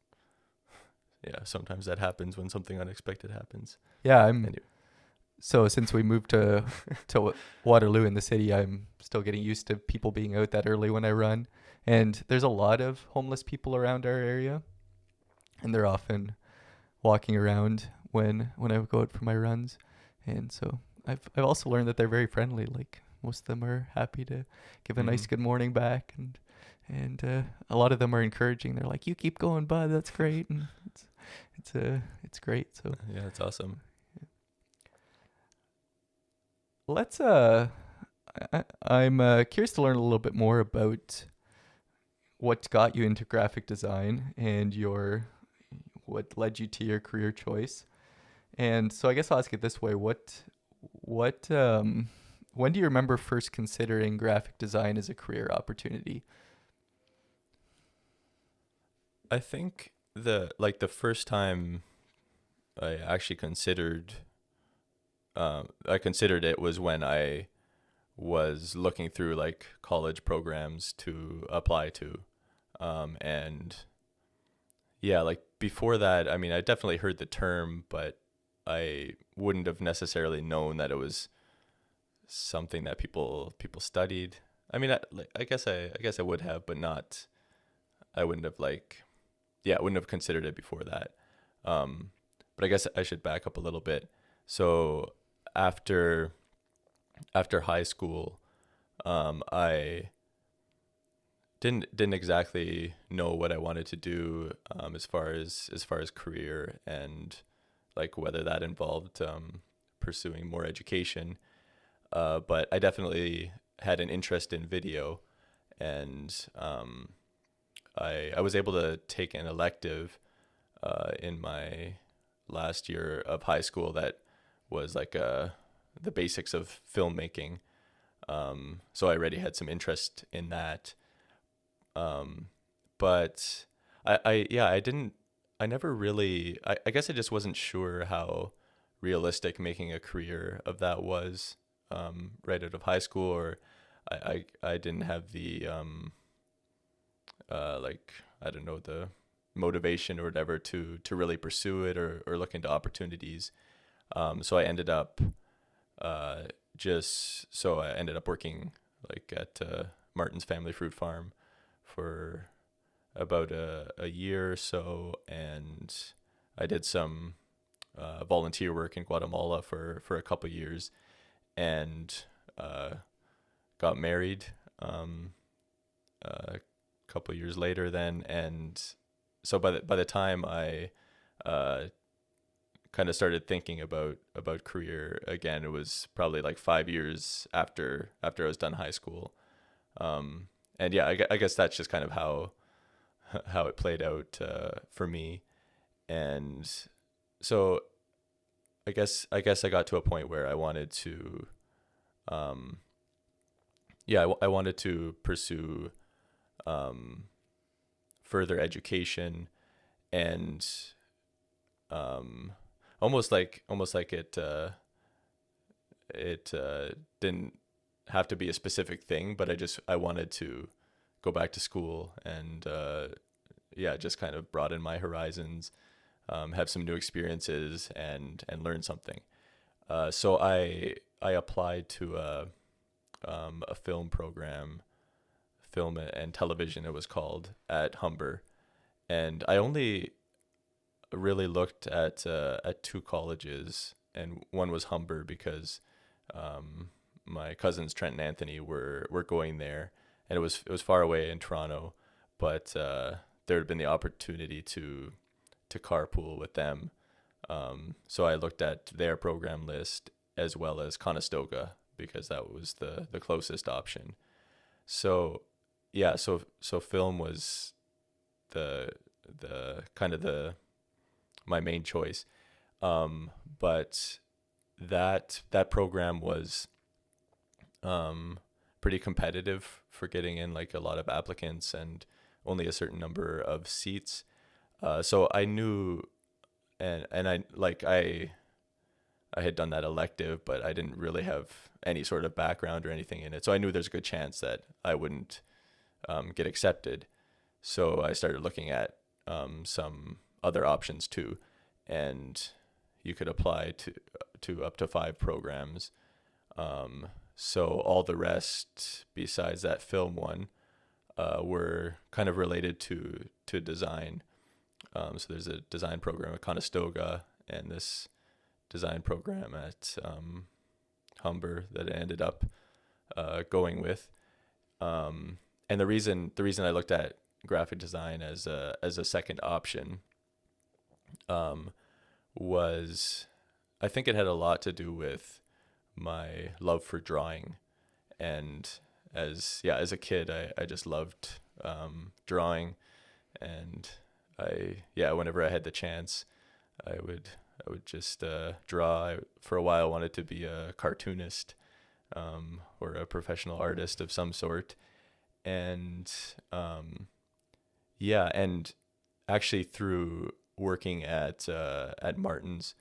yeah, sometimes that happens when something unexpected happens. Yeah, Anyway. so since we moved to Waterloo in the city, I'm still getting used to people being out that early when I run. And there's a lot of homeless people around our area, and they're often walking around when I go out for my runs. And so I've also learned that they're very friendly. Like most of them are happy to give a nice Mhm. good morning back, and a lot of them are encouraging. They're like, "You keep going, bud. That's great." And it's great. So Yeah, that's awesome. let's I'm curious to learn a little bit more about what got you into graphic design and what led you to your career choice. And so I guess I'll ask it this way: what when do you remember first considering graphic design as a career opportunity? I think the first time I actually I considered it was when I was looking through like college programs to apply to. And yeah, like before that, I mean, I definitely heard the term, but I wouldn't have necessarily known that it was something that people studied. I mean, I guess I would have, but not. I wouldn't have I wouldn't have considered it before that. Um, but I guess I should back up a little bit. So after high school, I didn't exactly know what I wanted to do as far as career, and like whether that involved pursuing more education. But I definitely had an interest in video, and I was able to take an elective in my last year of high school that was like the basics of filmmaking. So I already had some interest in that. But I didn't, I never really, I guess I just wasn't sure how realistic making a career of that was right out of high school, or I didn't have the, like, I don't know, the motivation or whatever to really pursue it or look into opportunities. So I ended up I ended up working like at Martin's Family Fruit Farm for about a year or so, and I did some volunteer work in Guatemala for a couple years, and got married a couple years later then. And so by the time I kind of started thinking about career again, it was probably like 5 years after I was done high school. And yeah, I guess that's just kind of how it played out for me. And so I guess I got to a point where I wanted to, I wanted to pursue further education, and almost like it didn't have to be a specific thing, but I wanted to go back to school and just kind of broaden my horizons, have some new experiences, and learn something. So I applied to a film program, film and television it was called, at Humber, and I only really looked at two colleges, and one was Humber because my cousins Trent and Anthony were going there, and it was far away in Toronto, but there had been the opportunity to carpool with them. So I looked at their program list as well as Conestoga because that was the closest option. So yeah, so film was the kind of the my main choice. But that program was pretty competitive for getting in, like a lot of applicants and only a certain number of seats. So I knew and I had done that elective, but I didn't really have any sort of background or anything in it. So I knew there's a good chance that I wouldn't get accepted. So I started looking at some other options too, and you could apply to up to 5 programs. So all the rest besides that film one were kind of related to design. So there's a design program at Conestoga and this design program at Humber that I ended up going with. And the reason I looked at graphic design as a second option was, I think it had a lot to do with my love for drawing. And as a kid, I just loved drawing, and whenever I had the chance, I would just draw. For a while, wanted to be a cartoonist or a professional artist of some sort, and and actually through working at Martin's,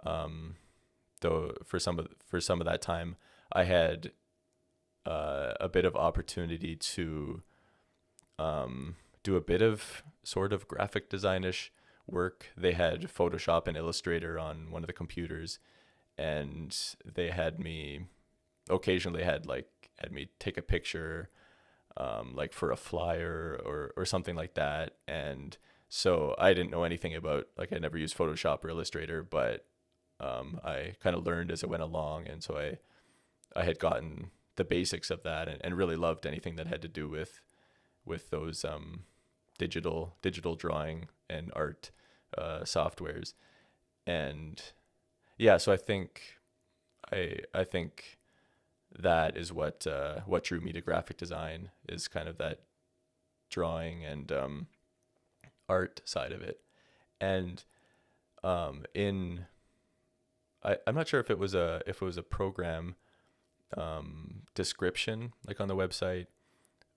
though for some of that time, I had a bit of opportunity to do a bit of sort of graphic designish work. They had Photoshop and Illustrator on one of the computers, and they had me occasionally had me take a picture like for a flyer or something like that. And so I didn't know anything about, like, I never used Photoshop or Illustrator, but I kind of learned as it went along. And so I had gotten the basics of that and really loved anything that had to do with those digital drawing and art softwares. And so I think that is what drew me to graphic design, is kind of that drawing and art side of it. And I'm not sure if it was a program description, like on the website,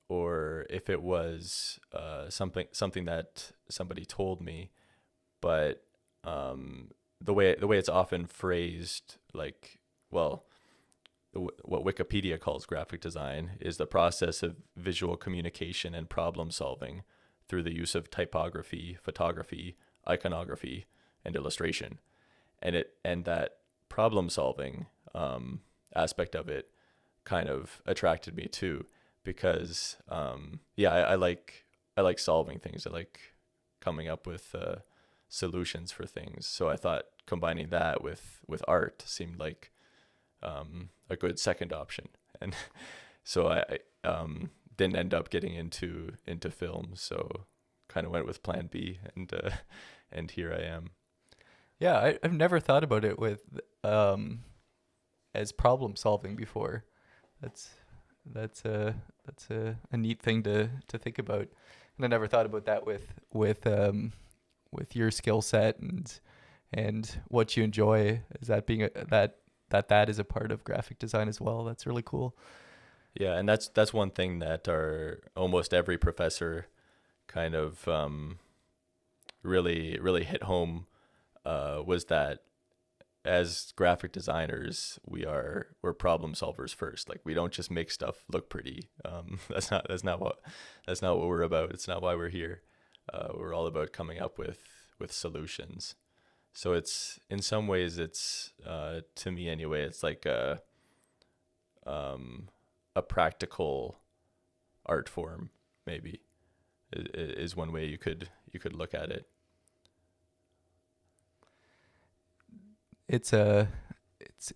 or if it was something that somebody told me. But the way it's often phrased, like, well, what Wikipedia calls graphic design is the process of visual communication and problem solving through the use of typography, photography, iconography, and illustration. And that problem solving aspect of it kind of attracted me too, because I like solving things. I like coming up with solutions for things. So I thought combining that with art seemed like a good second option. And so I didn't end up getting into film, so kind of went with plan B, and here I am. Yeah, I've never thought about it with as problem solving before. That's a neat thing to think about, and I never thought about that with your skill set and what you enjoy, is that being that is a part of graphic design as well. That's really cool. Yeah, and that's one thing that almost every professor kind of really hit home, was that as graphic designers, we're problem solvers first. Like, we don't just make stuff look pretty. That's not what we're about. It's not why we're here. We're all about coming up with solutions. So it's, in some ways, it's to me anyway, it's like a practical art form, maybe, is one way you could look at it. It's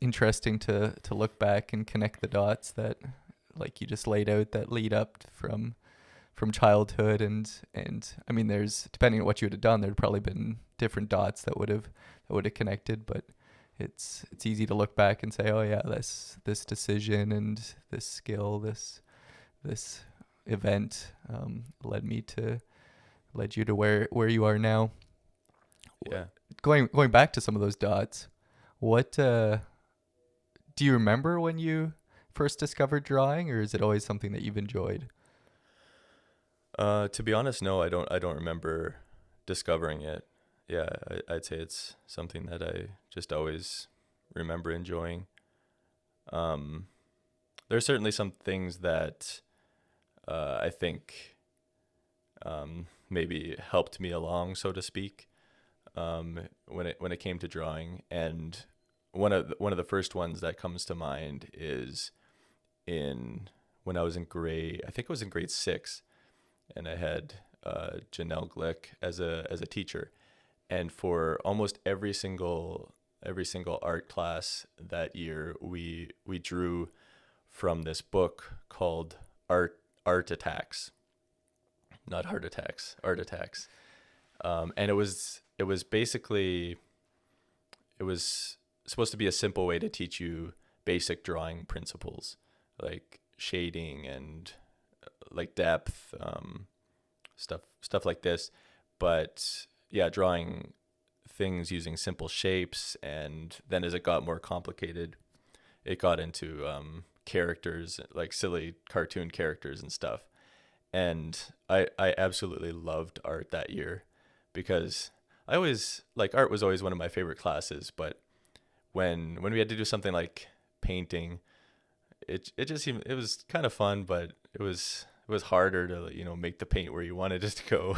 interesting to look back and connect the dots that, like you just laid out, that lead up from childhood, and I mean, there's, depending on what you would have done, there'd probably been different dots that would have connected, but it's easy to look back and say, oh yeah, this decision and this skill, this event led you to where you are now. Yeah. Going back to some of those dots, what do you remember when you first discovered drawing, or is it always something that you've enjoyed? To be honest, no, I don't remember discovering it. yeah, I'd say it's something that I just always remember enjoying. Um, there's certainly some things that I think maybe helped me along, so to speak, when it came to drawing. And one of the first ones that comes to mind is in when I was in grade, I think it was in grade 6, and I had Janelle Glick as a teacher, and for almost every single art class that year, we drew from this book called Art Attacks, not Heart Attacks, Art Attacks. And it was basically, it was supposed to be a simple way to teach you basic drawing principles like shading and like depth, stuff like this. But yeah, drawing things using simple shapes, and then as it got more complicated, it got into characters, like silly cartoon characters and stuff. And I absolutely loved art that year, because I always like art was always one of my favorite classes. But when we had to do something like painting, it just seemed, it was kind of fun, but it was harder to make the paint where you wanted it to go,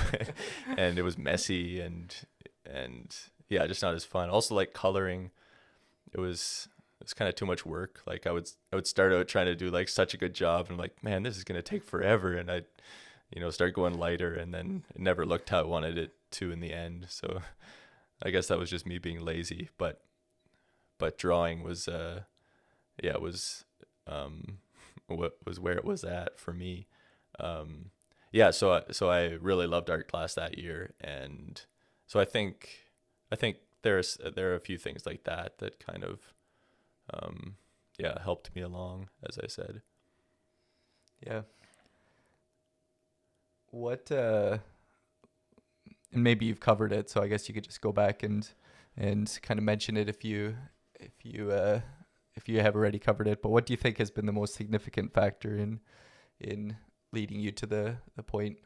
and it was messy, and yeah, just not as fun. Also, like coloring, it was kind of too much work. Like I would start out trying to do like such a good job, and I'm like, man, this is gonna take forever, and I start going lighter, and then it never looked how I wanted it to in the end. So I guess that was just me being lazy. But drawing was yeah, it was what was where it was at for me. Um, yeah, so I really loved art class that year, and so I think there are a few things like that kind of yeah, helped me along, as I said. Yeah. What and maybe you've covered it, so I guess you could just go back and kind of mention it if you uh if you have already covered it. But what do you think has been the most significant factor in leading you to the point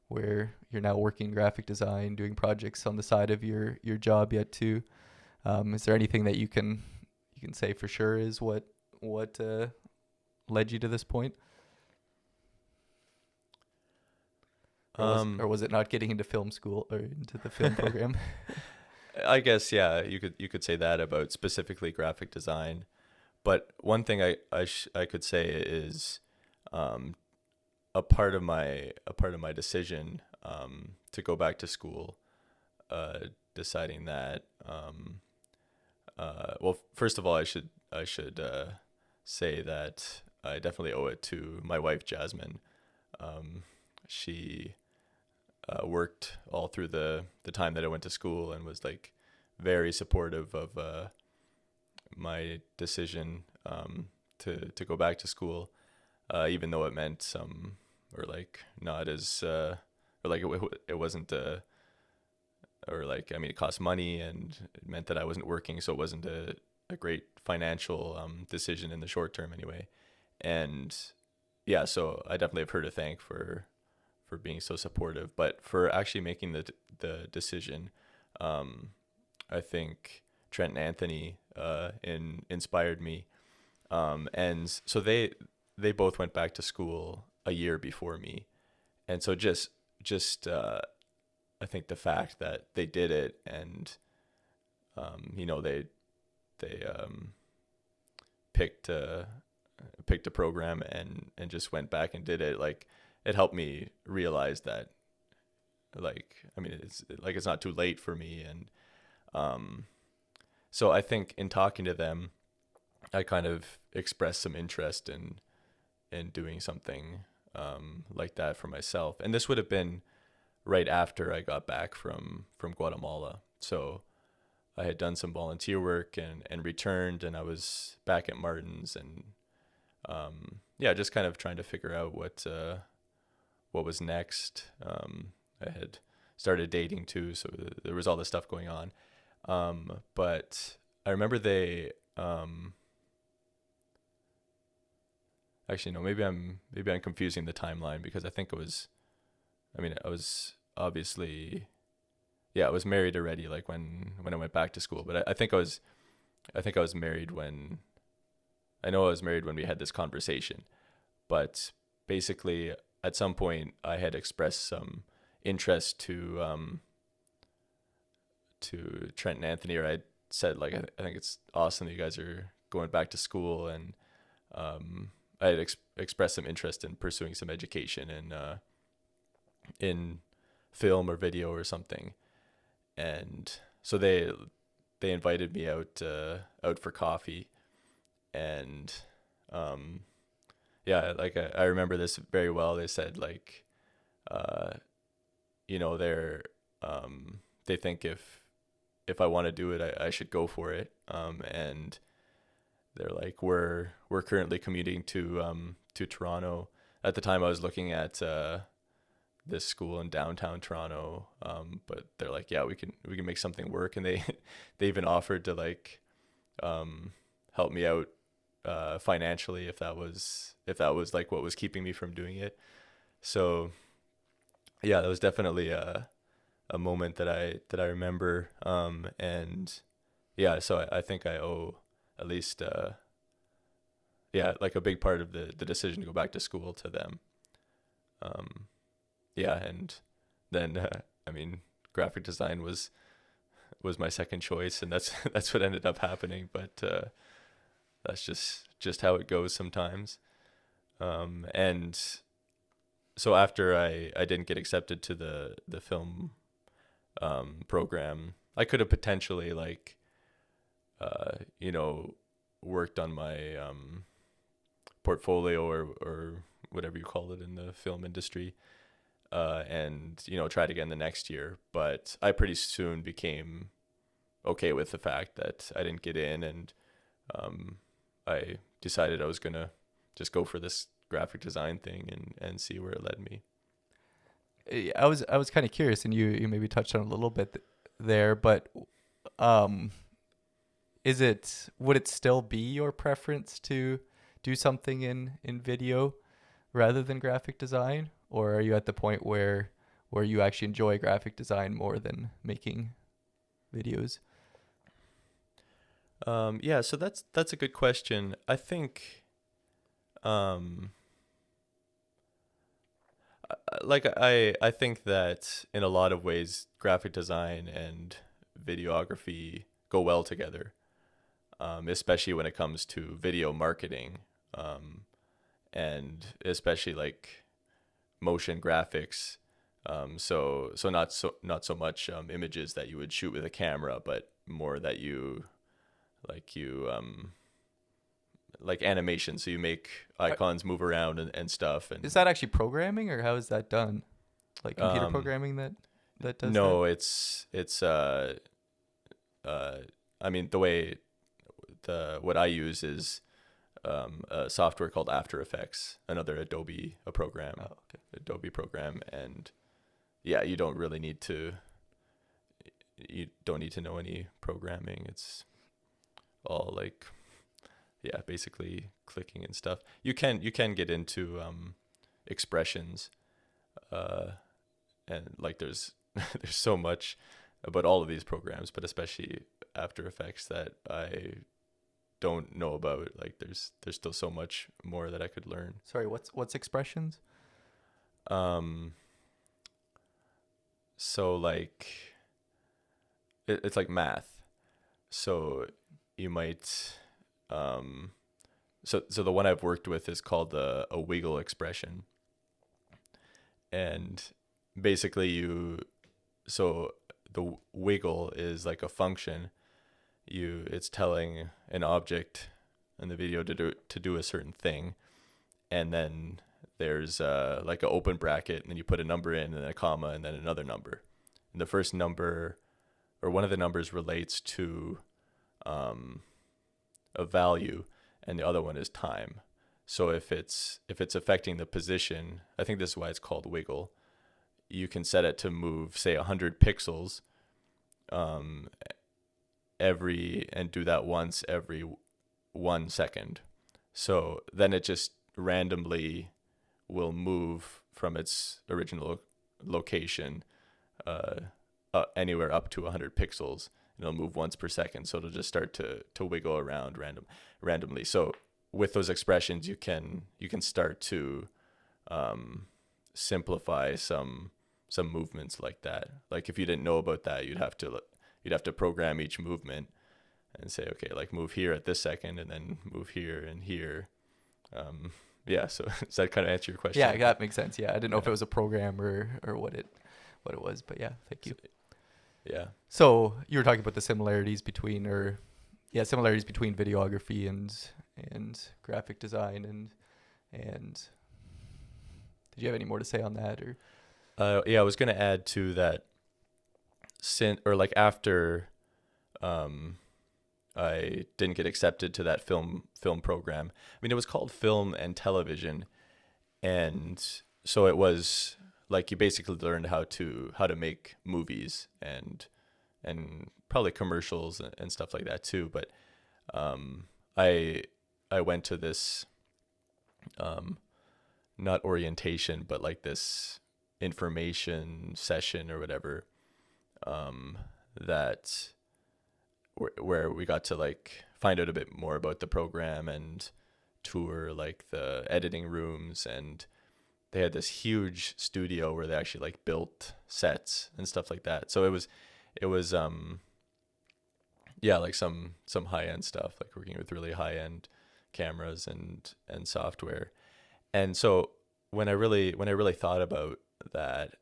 where you're now working in graphic design, doing projects on the side of your job yet too? Is there anything that you can say for sure is what led you to this point? Or was it not getting into film school or into the film program? I guess, yeah, you could say that about specifically graphic design. But one thing I could say is um, a part of my decision to go back to school, deciding that well, first of all, I should say that I definitely owe it to my wife Jasmine. She worked all through the time that I went to school, and was like very supportive of my decision to go back to school, even though it meant some, or like not as or like it wasn't or like, I mean, it cost money, and it meant that I wasn't working, so it wasn't a great financial decision in the short term anyway. And yeah, so I definitely have her to thank for being so supportive. But for actually making the decision, I think Trent and Anthony inspired me. And so they both went back to school a year before me, and so just I think the fact that they did it, and they picked picked a program, and just went back and did it. Like, it helped me realize that, like, I mean, it's not too late for me. And so I think in talking to them, I kind of expressed some interest in doing something like that for myself. And this would have been right after I got back from Guatemala. So I had done some volunteer work, and returned, and I was back at Martin's, and yeah, just kind of trying to figure out what was next. I had started dating too, so there was all this stuff going on. But I remember they actually, no, maybe I'm confusing the timeline, because I think it was, I mean, I was obviously, yeah, I was married already, like when I went back to school. But I think I was married when I know I was married when we had this conversation. But basically, at some point, I had expressed some interest to Trent and Anthony, or I said like I think it's awesome that you guys are going back to school, and I had expressed some interest in pursuing some education in film or video or something, and so they invited me out for coffee, and yeah, like I remember this very well. They said like, uh, you know, they think if I want to do it, I should go for it. And they're like, we're currently commuting to Toronto. At the time, I was looking at this school in downtown Toronto. But they're like, yeah, we can make something work, and they they even offered to like help me out financially if that was like what was keeping me from doing it. So yeah, that was definitely a moment that I remember. And yeah, so I think I owe at least yeah, like a big part of the decision to go back to school to them. Yeah, and then I mean, graphic design was my second choice, and that's that's what ended up happening. But that's just how it goes sometimes. And so after I didn't get accepted to the film program, I could have potentially like you know, worked on my portfolio or whatever you call it in the film industry, and you know, tried again the next year. But I pretty soon became okay with the fact that I didn't get in, and I decided I was gonna just go for this graphic design thing and see where it led me. I was kind of curious, and you maybe touched on it a little bit there, but um, would it still be your preference to do something in video rather than graphic design, or are you at the point where you actually enjoy graphic design more than making videos? Yeah, so that's a good question. I think um like I think that in a lot of ways graphic design and videography go well together, especially when it comes to video marketing, um, and especially like motion graphics. So not so much images that you would shoot with a camera, but more that you like animation. So you make icons move around and stuff. Is And that actually programming, or how is that done? Like computer um, programming that does that? no, uh, I mean the way the what I use is a software called After Effects, another Adobe a program, Oh, okay. Adobe program, and yeah, you don't need to know any programming. It's all like yeah, basically clicking and stuff. You can get into expressions, uh, and like there's there's so much about all of these programs, but especially After Effects that I don't know about. Like there's still so much more that I could learn. Sorry, what's expressions? Um, so like it's like math. So you might um, so the one I've worked with is called a wiggle expression, and basically so the wiggle is like a function. It's telling an object in the video to do a certain thing, and then there's like an open bracket, and then you put a number in and a comma and then another number, and the first number or one of the numbers relates to a value, and the other one is time. So if it's affecting the position, I think this is why it's called wiggle. You can set it to move, say, 100 pixels, um, and do that once every 1 second. So then it just randomly will move from its original location uh, anywhere up to 100 pixels. It'll move once per second, so it'll just start to wiggle around randomly. So with those expressions, you can start to simplify some movements like that. Like if you didn't know about that, you'd have to program each movement and say, okay, like move here at this second, and then move here and here. Yeah. So does that kind of answer your question? Yeah, that makes sense. Yeah, I didn't know if it was a program or what it was, but yeah, thank you. Yeah. So you were talking about the similarities between videography and graphic design, and did you have any more to say on that, or? Yeah, I was gonna add to that. After, I didn't get accepted to that film program. I mean, it was called film and television, and so it was like you basically learned how to make movies and probably commercials and stuff like that too. But I went to this not orientation, but like this information session or whatever, that where we got to like find out a bit more about the program and tour like the editing rooms, and they had this huge studio where they actually like built sets and stuff like that. So it was yeah, like some high end stuff, like working with really high end cameras and software. And so when I really thought about that,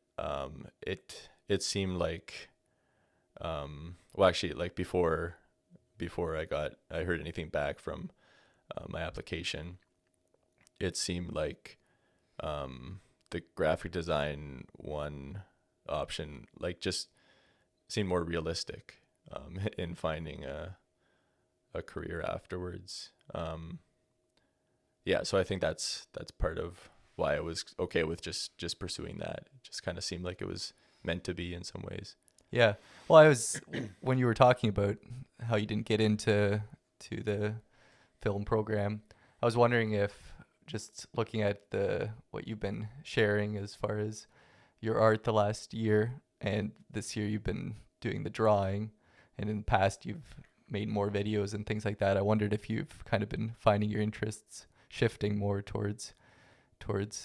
it seemed like, well, actually, like before I heard anything back from my application, it seemed like the graphic design one option like just seemed more realistic in finding a career afterwards. Yeah, so I think that's part of why I was okay with just pursuing that. It just kind of seemed like it was meant to be in some ways. Yeah. Well, when you were talking about how you didn't get into the film program, I was wondering if, just looking at what you've been sharing as far as your art the last year, and this year you've been doing the drawing, and in the past you've made more videos and things like that. I wondered if you've kind of been finding your interests shifting more towards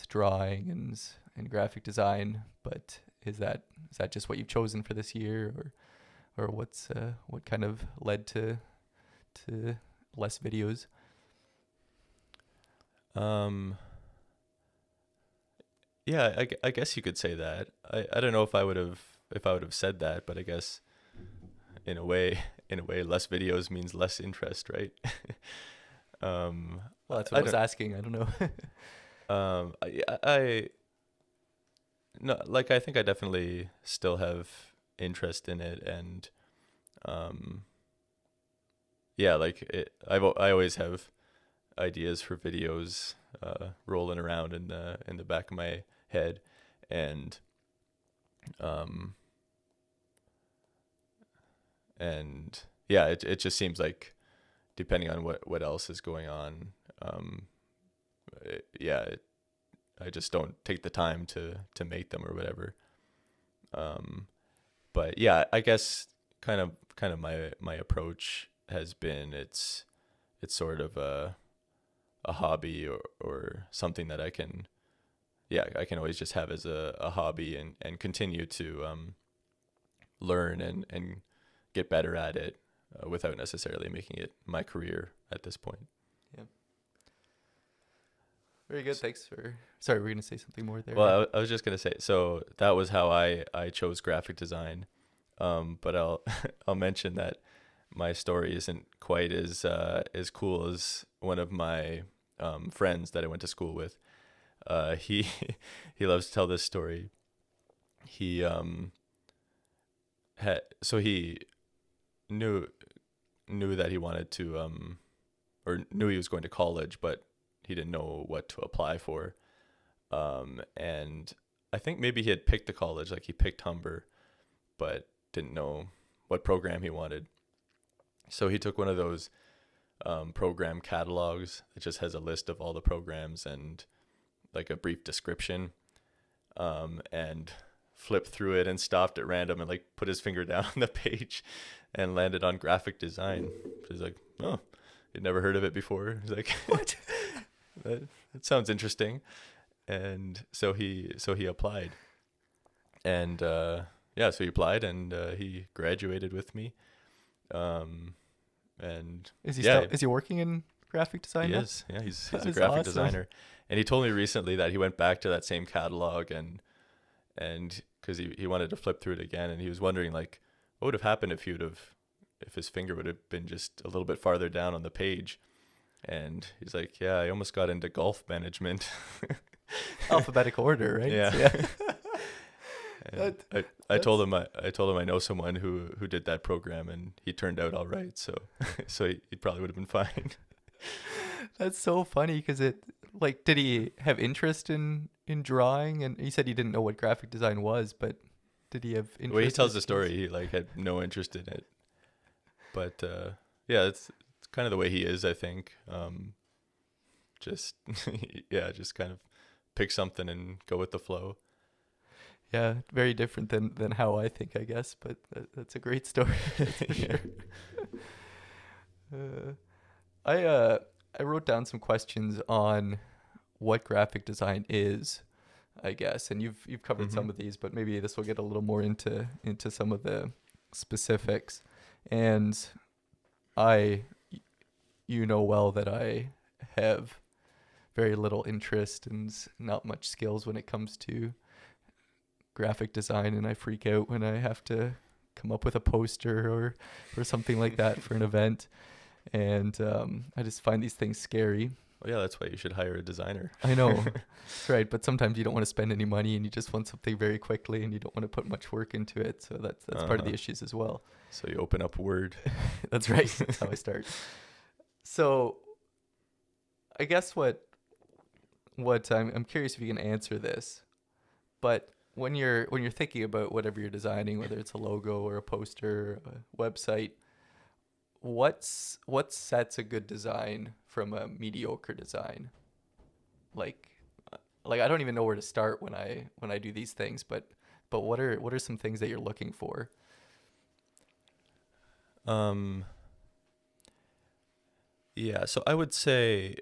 drawing and graphic design, but is that just what you've chosen for this year, or what kind of led to less videos? Yeah, I guess you could say that. I don't know if I would have said that, but I guess in a way less videos means less interest, right? Well, that's what I was asking. I don't know. I no, like I think I definitely still have interest in it, and yeah, like I always have ideas for videos rolling around in the back of my head, and yeah, it just seems like depending on what else is going on, I just don't take the time to make them or whatever. But yeah, I guess kind of my approach has been it's sort of a hobby or something that I can always just have as a hobby and continue to learn and get better at it without necessarily making it my career at this point. Yeah. Very good. Thanks for. Sorry, we're going to say something more there. Well, I was just going to say, so that was how I chose graphic design. But I'll mention that my story isn't quite as cool as one of my friends that I went to school with. He loves to tell this story. He he knew that he wanted to or knew he was going to college, but he didn't know what to apply for. And I think maybe he had picked the college, like he picked Humber, but didn't know what program he wanted. So he took one of those program catalogs that just has a list of all the programs and like a brief description. And flipped through it and stopped at random and like put his finger down on the page and landed on graphic design. He's like, oh, you'd never heard of it before. He's like, what? that sounds interesting. And so he applied, and so he applied, and he graduated with me. And Is he working in graphic design he now? is. Yeah, he's That a is graphic awesome. designer. And he told me recently that he went back to that same catalog and because he wanted to flip through it again, and he was wondering like what would have happened if if his finger would have been just a little bit farther down on the page. And he's like, yeah, I almost got into golf management. Alphabetical order, right? Yeah. That- I told him I know someone who did that program, and he turned out all right. So he probably would have been fine. That's so funny because did he have interest in drawing? And he said he didn't know what graphic design was, but did he have interest? Well, he tells in the story. He like had no interest in it, but yeah, it's kind of the way he is, I think. Just just kind of pick something and go with the flow. Yeah, very different than how I think, I guess, but that's a great story. That's for sure. I wrote down some questions on what graphic design is, I guess, and you've covered some of these, but maybe this will get a little more into some of the specifics. And you know well that I have very little interest and not much skills when it comes to graphic design, and I freak out when I have to come up with a poster or something like that for an event. And I just find these things scary. Well, yeah, that's why you should hire a designer. I know. That's right. But sometimes you don't want to spend any money and you just want something very quickly and you don't want to put much work into it. So that's part of the issues as well. So you open up Word. That's right. That's how I start. So I guess what I'm curious if you can answer this, but when you're thinking about whatever you're designing, whether it's a logo or a poster, or a website, what sets a good design from a mediocre design? Like I don't even know where to start when I do these things, but what are some things that you're looking for? Yeah, so I would say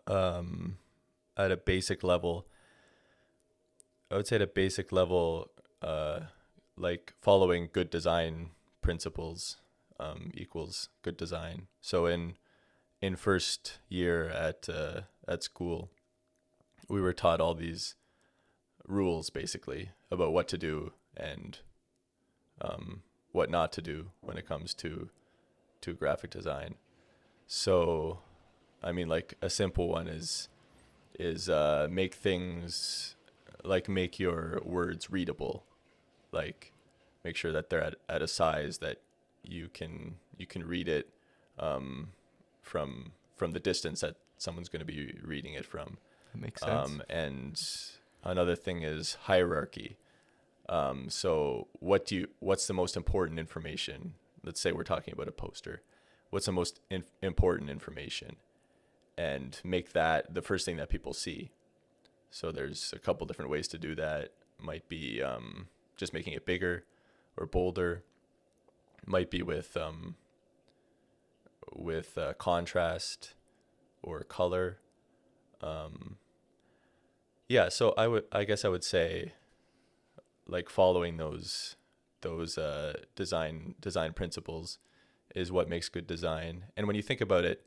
at a basic level, like following good design principles equals good design. So in first year at school, we were taught all these rules basically about what to do and what not to do when it comes to graphic design. So, I mean, like a simple one is make things like make your words readable, like make sure that they're at a size that you can read it from the distance that someone's going to be reading it from. That makes sense. And another thing is hierarchy. So what's the most important information? Let's say we're talking about a poster. What's the most important information? And make that the first thing that people see. So there's a couple different ways to do that. Might be just making it bigger or bolder. Might be with contrast or color. Yeah, so I guess I would say like following those design principles is what makes good design. And when you think about it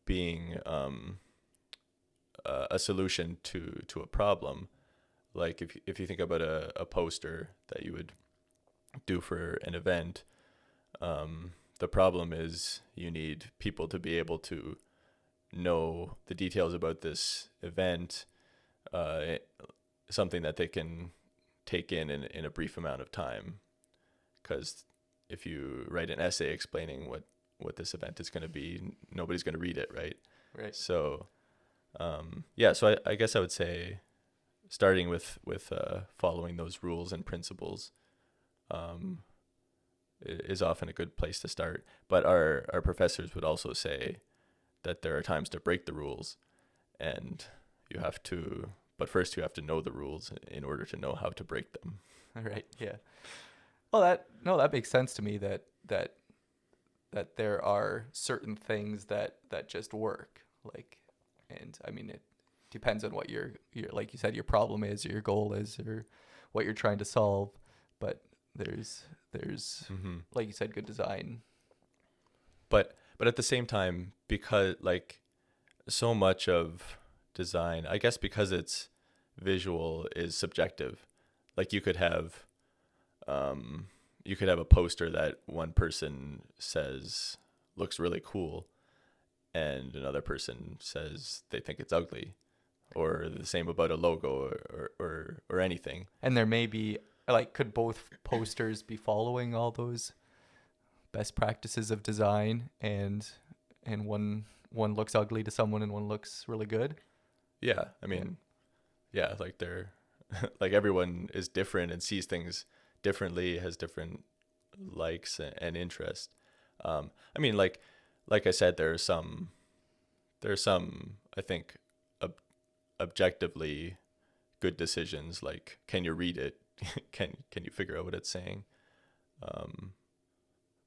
being a solution to a problem, like if you think about a poster that you would do for an event, the problem is you need people to be able to know the details about this event, something that they can take in a brief amount of time. Because if you write an essay explaining what this event is going to be, nobody's going to read it, right? Right. So, so I guess I would say starting with following those rules and principles is often a good place to start. But our professors would also say that there are times to break the rules, and but first you have to know the rules in order to know how to break them. Right. Yeah. Well, that makes sense to me that there are certain things that just work. Like, and I mean, it depends on what your like you said, your problem is, or your goal is, or what you're trying to solve. But there's Mm-hmm. like you said, good design. But at the same time, because like so much of design, I guess because it's visual, is subjective. Like you could have a poster that one person says looks really cool and another person says they think it's ugly, or the same about a logo, or anything. And there may be like, could both posters be following all those best practices of design, and one looks ugly to someone and one looks really good? Yeah, I mean, yeah, like they're like everyone is different and sees things differently, has different likes and interests. I mean, like I said, there are some I think objectively good decisions. Like, can you read it? Can you figure out what it's saying? Um,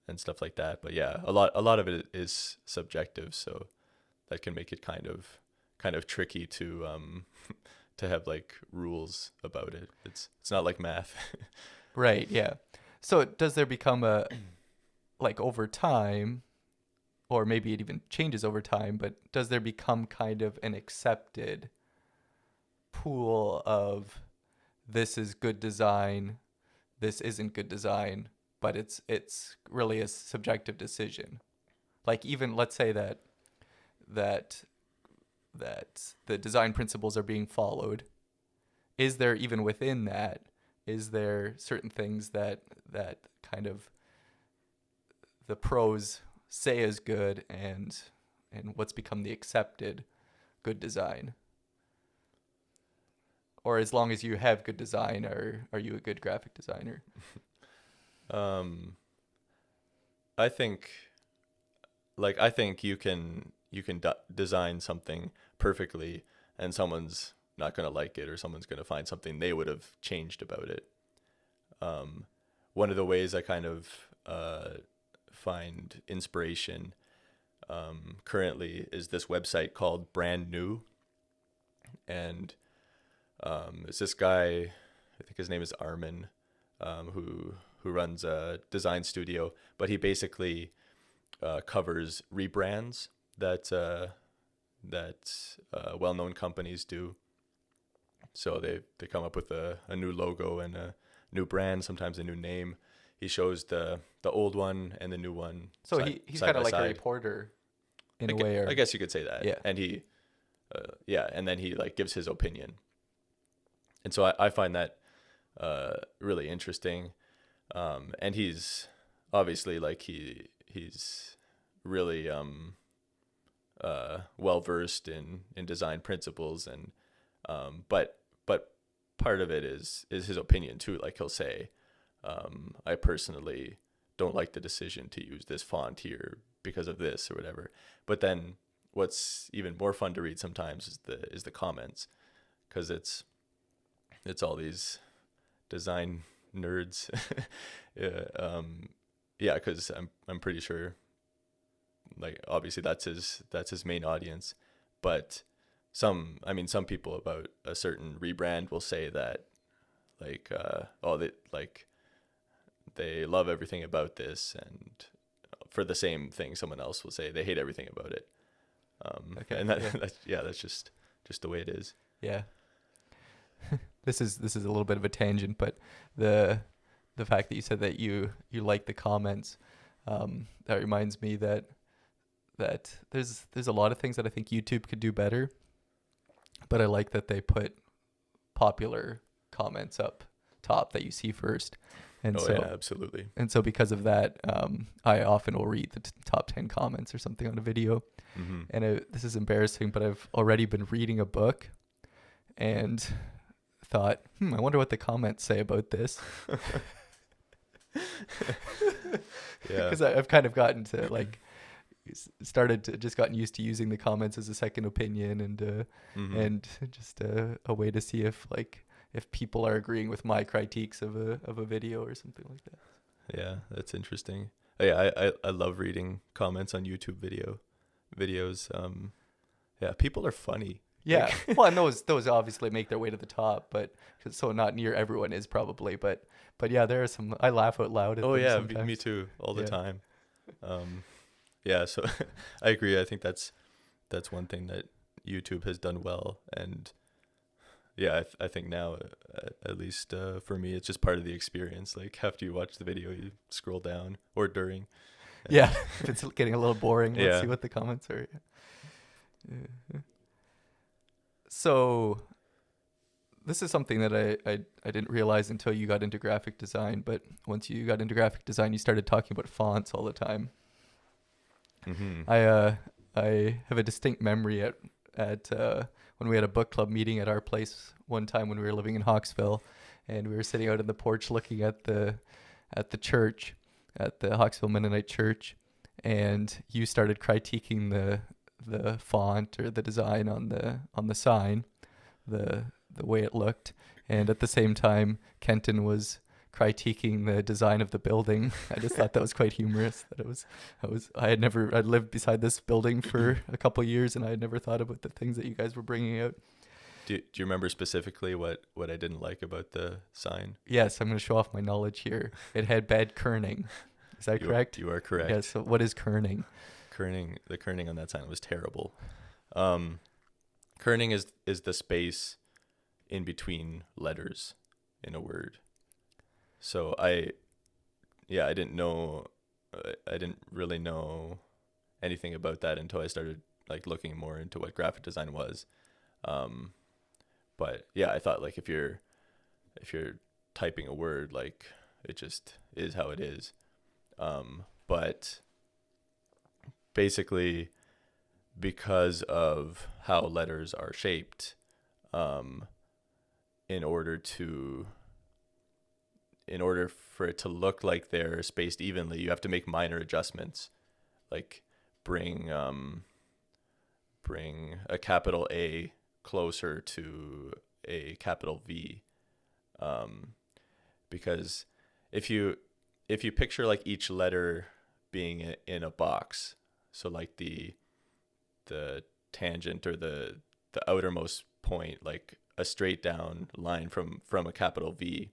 and stuff like that. But yeah, a lot of it is subjective, so that can make it kind of tricky to to have like rules about it. It's not like math. Right. Yeah. So does there become a, like, over time, or maybe it even changes over time, but does there become kind of an accepted pool of, this is good design, this isn't good design, but it's really a subjective decision? Like, even let's say that that the design principles are being followed. Is there, even within that, is there certain things that kind of the pros say is good, and what's become the accepted good design? Or as long as you have good design, are you a good graphic designer? um, I think I think you can design something perfectly, and someone's not going to like it, or someone's going to find something they would have changed about it. Um, One of the ways I kind of find inspiration currently is this website called Brand New, and it's this guy, I think his name is Armin, who runs a design studio, but he basically covers rebrands that well-known companies do. So they come up with a new logo and a new brand, sometimes a new name. He shows the old one and the new one. So he's side kind of by like a side. reporter in I a gue- way, or I guess you could say that. yeah. And and then he like gives his opinion. And so I find that really interesting. And he's obviously like he's really well versed in design principles, and but part of it is his opinion too. Like he'll say, I personally don't like the decision to use this font here because of this or whatever. But then what's even more fun to read sometimes is the comments, because it's all these design nerds. Yeah, yeah, because I'm pretty sure, like obviously that's his main audience, but some people about a certain rebrand will say that like they love everything about this, and for the same thing someone else will say they hate everything about it. Okay, And that, yeah. that's just the way it is. Yeah. This is a little bit of a tangent, but the fact that you said that you like the comments, that reminds me that there's a lot of things that I think YouTube could do better, but I like that they put popular comments up top that you see first. And Oh so yeah, absolutely. and so because of that, I often will read the top 10 comments or something on a video. Mm-hmm. And this is embarrassing, but I've already been reading a book and thought, I wonder what the comments say about this. Yeah. Because I've kind of gotten to gotten used to using the comments as a second opinion, and Mm-hmm. and just a way to see if like if people are agreeing with my critiques of a video or something like that. Yeah, that's interesting. Yeah, I love reading comments on YouTube videos. Yeah, people are funny. Yeah, well, and those obviously make their way to the top, but so not near everyone is probably, but yeah, there are some. I laugh out loud at Oh them yeah, sometimes. me too, all the Yeah. time. Yeah, so I agree. I think that's one thing that YouTube has done well, and yeah, I think now, at least for me, it's just part of the experience. Like after you watch the video, you scroll down or during. Yeah, if it's getting a little boring, let's Yeah. see what the comments are. Yeah. So this is something that I didn't realize until you got into graphic design, but once you got into graphic design, you started talking about fonts all the time. Mm-hmm. I have a distinct memory at when we had a book club meeting at our place one time when we were living in Hawksville, and we were sitting out in the porch looking at the church, at the Hawksville Mennonite Church, and you started critiquing the font or the design on the sign, the way it looked, and at the same time Kenton was critiquing the design of the building. I just thought that was quite humorous. I'd lived beside this building for a couple of years, and I had never thought about the things that you guys were bringing out. Do you remember specifically what I didn't like about the sign? Yes, I'm going to show off my knowledge here. It had bad kerning. Is that correct? You are correct. Yes. So what is kerning? The kerning on that sign was terrible. Kerning is the space in between letters in a word. So I didn't know, I didn't really know anything about that until I started like looking more into what graphic design was. But yeah, I thought like if you're typing a word, like it just is how it is. But basically, because of how letters are shaped, in order for it to look like they're spaced evenly, you have to make minor adjustments, like bring a capital A closer to a capital V, because if you picture like each letter being in a box, so like the tangent or the outermost point, like a straight down line from a capital V,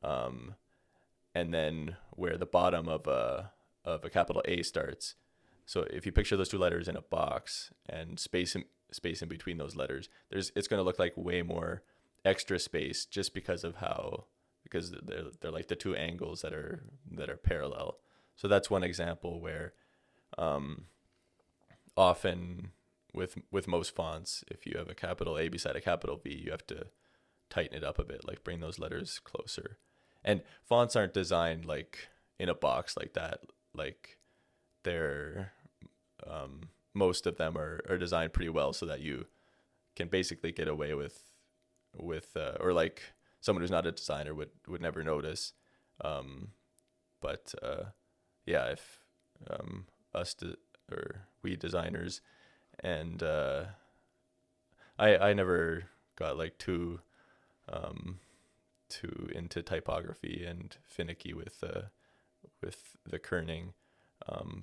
and then where the bottom of a capital A starts. So if you picture those two letters in a box and space in between those letters, it's going to look like way more extra space just because they're like the two angles that are parallel. So that's one example where often with most fonts, if you have a capital A beside a capital V, you have to tighten it up a bit, like bring those letters closer. And fonts aren't designed like in a box like that. Like they're most of them are designed pretty well so that you can basically get away with or like someone who's not a designer would never notice. But yeah, if we designers, and I never got like too into typography and finicky with the kerning,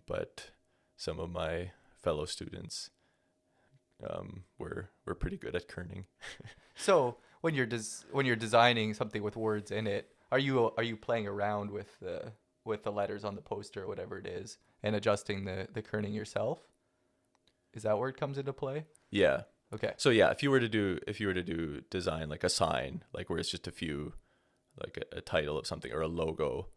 but some of my fellow students were pretty good at kerning. So when you're designing something with words in it, are you playing around with the letters on the poster or whatever it is and adjusting the kerning yourself? Is that where it comes into play? Yeah. Okay. So yeah, if you were to do design like a sign, like where it's just a few, like a title of something or a logo,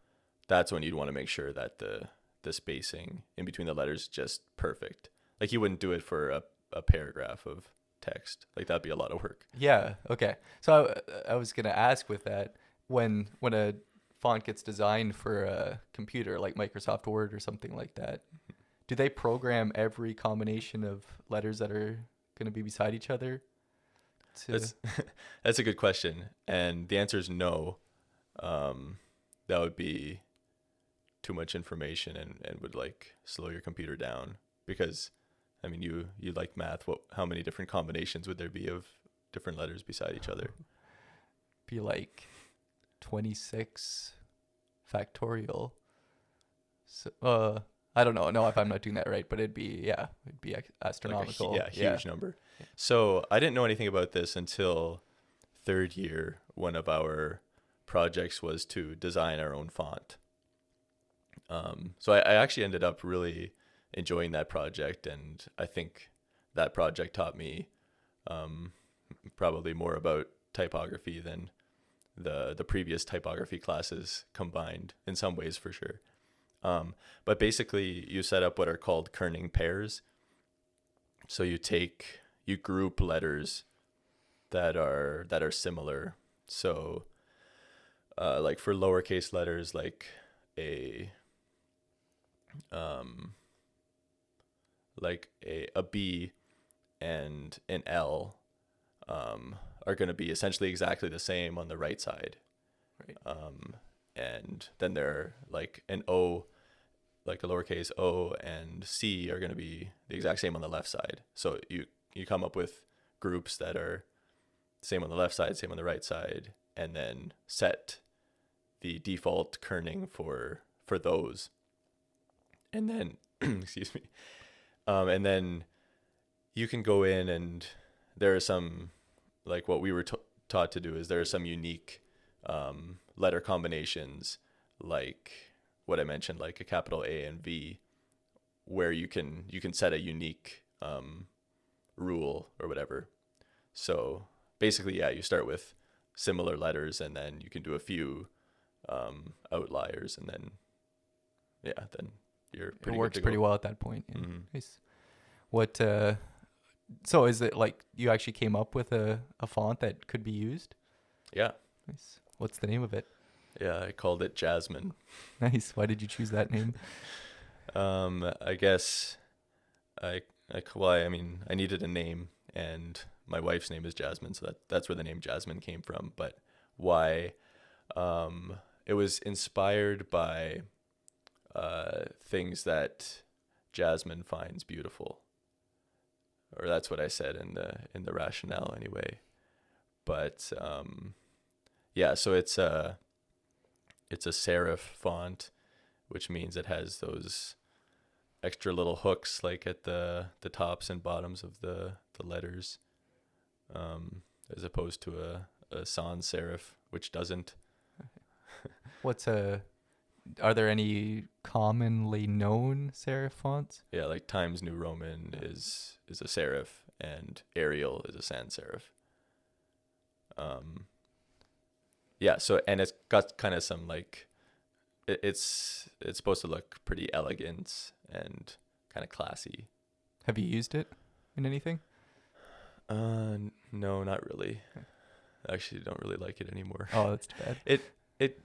that's when you'd want to make sure that the spacing in between the letters is just perfect. Like you wouldn't do it for a paragraph of text. Like that'd be a lot of work. Yeah. Okay. So I was gonna ask with that, when a font gets designed for a computer like Microsoft Word or something like that, do they program every combination of letters that are going to be beside each other? That's a good question, and the answer is no. That would be too much information and would like slow your computer down, because I mean you like math. How many different combinations would there be of different letters beside each other? be like 26 factorial. So, I don't know. No, if I'm not doing that right, but it'd be astronomical. Like huge number. So I didn't know anything about this until third year. One of our projects was to design our own font. So I actually ended up really enjoying that project, and I think that project taught me probably more about typography than the previous typography classes combined, in some ways for sure. But basically you set up what are called kerning pairs. So you group letters that are similar. So like for lowercase letters, like a B and an L are going to be essentially exactly the same on the right side. Right. And then they're like an O, like a lowercase O and C are going to be the exact same on the left side. So you come up with groups that are same on the left side, same on the right side, and then set the default kerning for those. And then, excuse me. And then you can go in, and there are some, like what we were taught to do is there are some unique letter combinations, like what I mentioned, like a capital A and V, where you can set a unique rule or whatever. So basically, yeah, you start with similar letters, and then you can do a few outliers, and then then you're pretty. It works pretty well at that point. Yeah. Mm-hmm. Nice. What? So is it like you actually came up with a font that could be used? Yeah. Nice. What's the name of it? Yeah, I called it Jasmine. Nice. Why did you choose that name? I guess I mean, I needed a name, and my wife's name is Jasmine, so that's where the name Jasmine came from. But why? It was inspired by things that Jasmine finds beautiful, or that's what I said in the rationale anyway. But so it's a serif font, which means it has those extra little hooks like at the tops and bottoms of the letters, as opposed to a sans serif, which doesn't. Are there any commonly known serif fonts? Yeah, like Times New Roman is a serif, and Arial is a sans serif. So, and it's got kind of some like, it's supposed to look pretty elegant and kind of classy. Have you used it in anything? No, not really. I actually don't really like it anymore. Oh, that's too bad.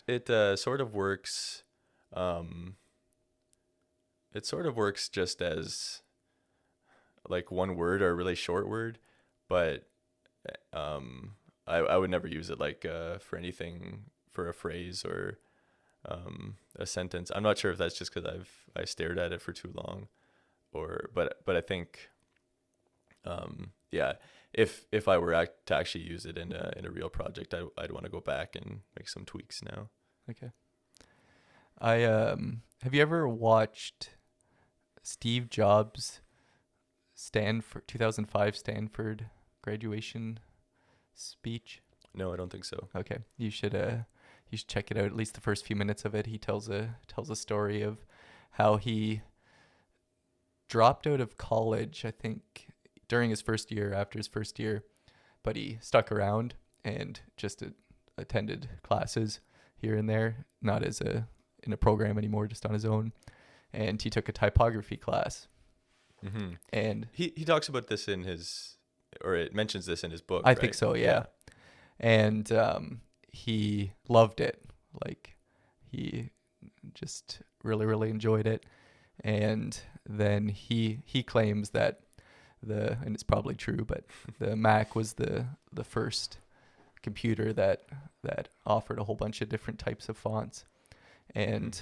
It sort of works. It sort of works just as like one word or a really short word, but I would never use it like for anything, for a phrase or a sentence. I'm not sure if that's just because I stared at it for too long, but I think if I were to actually use it in a real project, I'd want to go back and make some tweaks now. Okay. Have you ever watched Steve Jobs' 2005 Stanford graduation speech? No, I don't think so. Okay, you should check it out. At least the first few minutes of it, he tells a story of how he dropped out of college, I think, during his first year, after his first year, but he stuck around and just attended classes here and there, not as in a program anymore, just on his own. And he took a typography class. Mm-hmm. And he talks about this in his, or it mentions this in his book. I think so, yeah. And he loved it. Like, he just really, really enjoyed it. And then he claims that and it's probably true, but the Mac was the first computer that offered a whole bunch of different types of fonts. And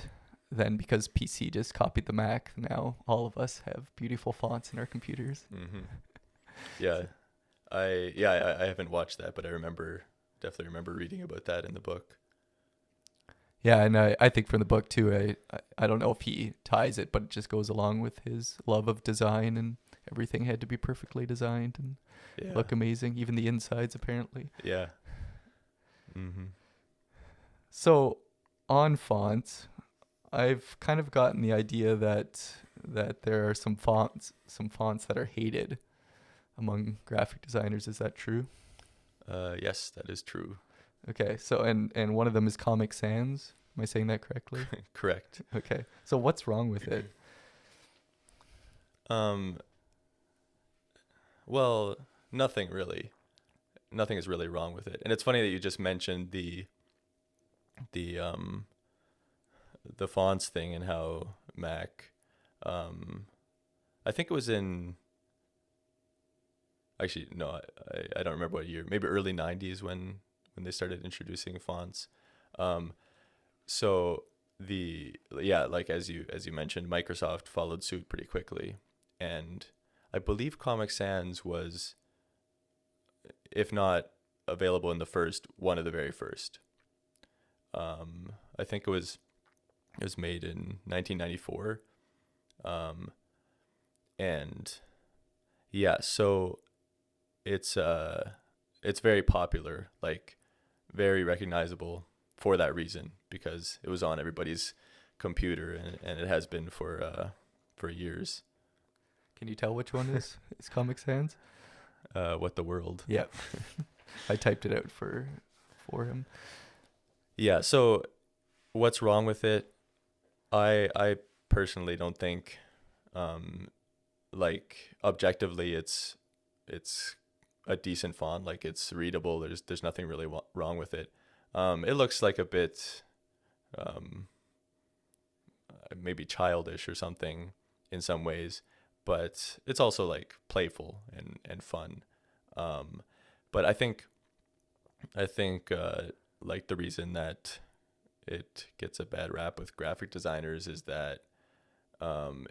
then because PC just copied the Mac, now all of us have beautiful fonts in our computers. Mm-hmm. Yeah. I haven't watched that, but I remember definitely remember reading about that in the book. Yeah, and I think from the book too, I don't know if he ties it, but it just goes along with his love of design, and everything had to be perfectly designed and Yeah. look amazing, even the insides apparently. Yeah. Mm-hmm. So on fonts, I've kind of gotten the idea that there are some fonts that are hated among graphic designers. Is that true? Yes, that is true. Okay, so and one of them is Comic Sans. Am I saying that correctly? Correct. Okay. So what's wrong with it? Well, nothing really. Nothing is really wrong with it. And it's funny that you just mentioned the fonts thing and how Mac, I think it was in, actually no, I don't remember what year, maybe early 90s when they started introducing fonts. So like as you mentioned, Microsoft followed suit pretty quickly, and I believe Comic Sans was, if not available in the first, one of the very first. I think it was made in 1994. And yeah, so it's very popular, like very recognizable for that reason, because it was on everybody's computer, and it has been for years. Can you tell which one is Comic Sans? What the world? Yep. I typed it out for him. Yeah. So, what's wrong with it? I personally don't think, like objectively, it's a decent font. Like it's readable. There's nothing really wrong with it. It looks like a bit, maybe childish or something in some ways, but it's also like playful and fun. But I think like the reason that it gets a bad rap with graphic designers is that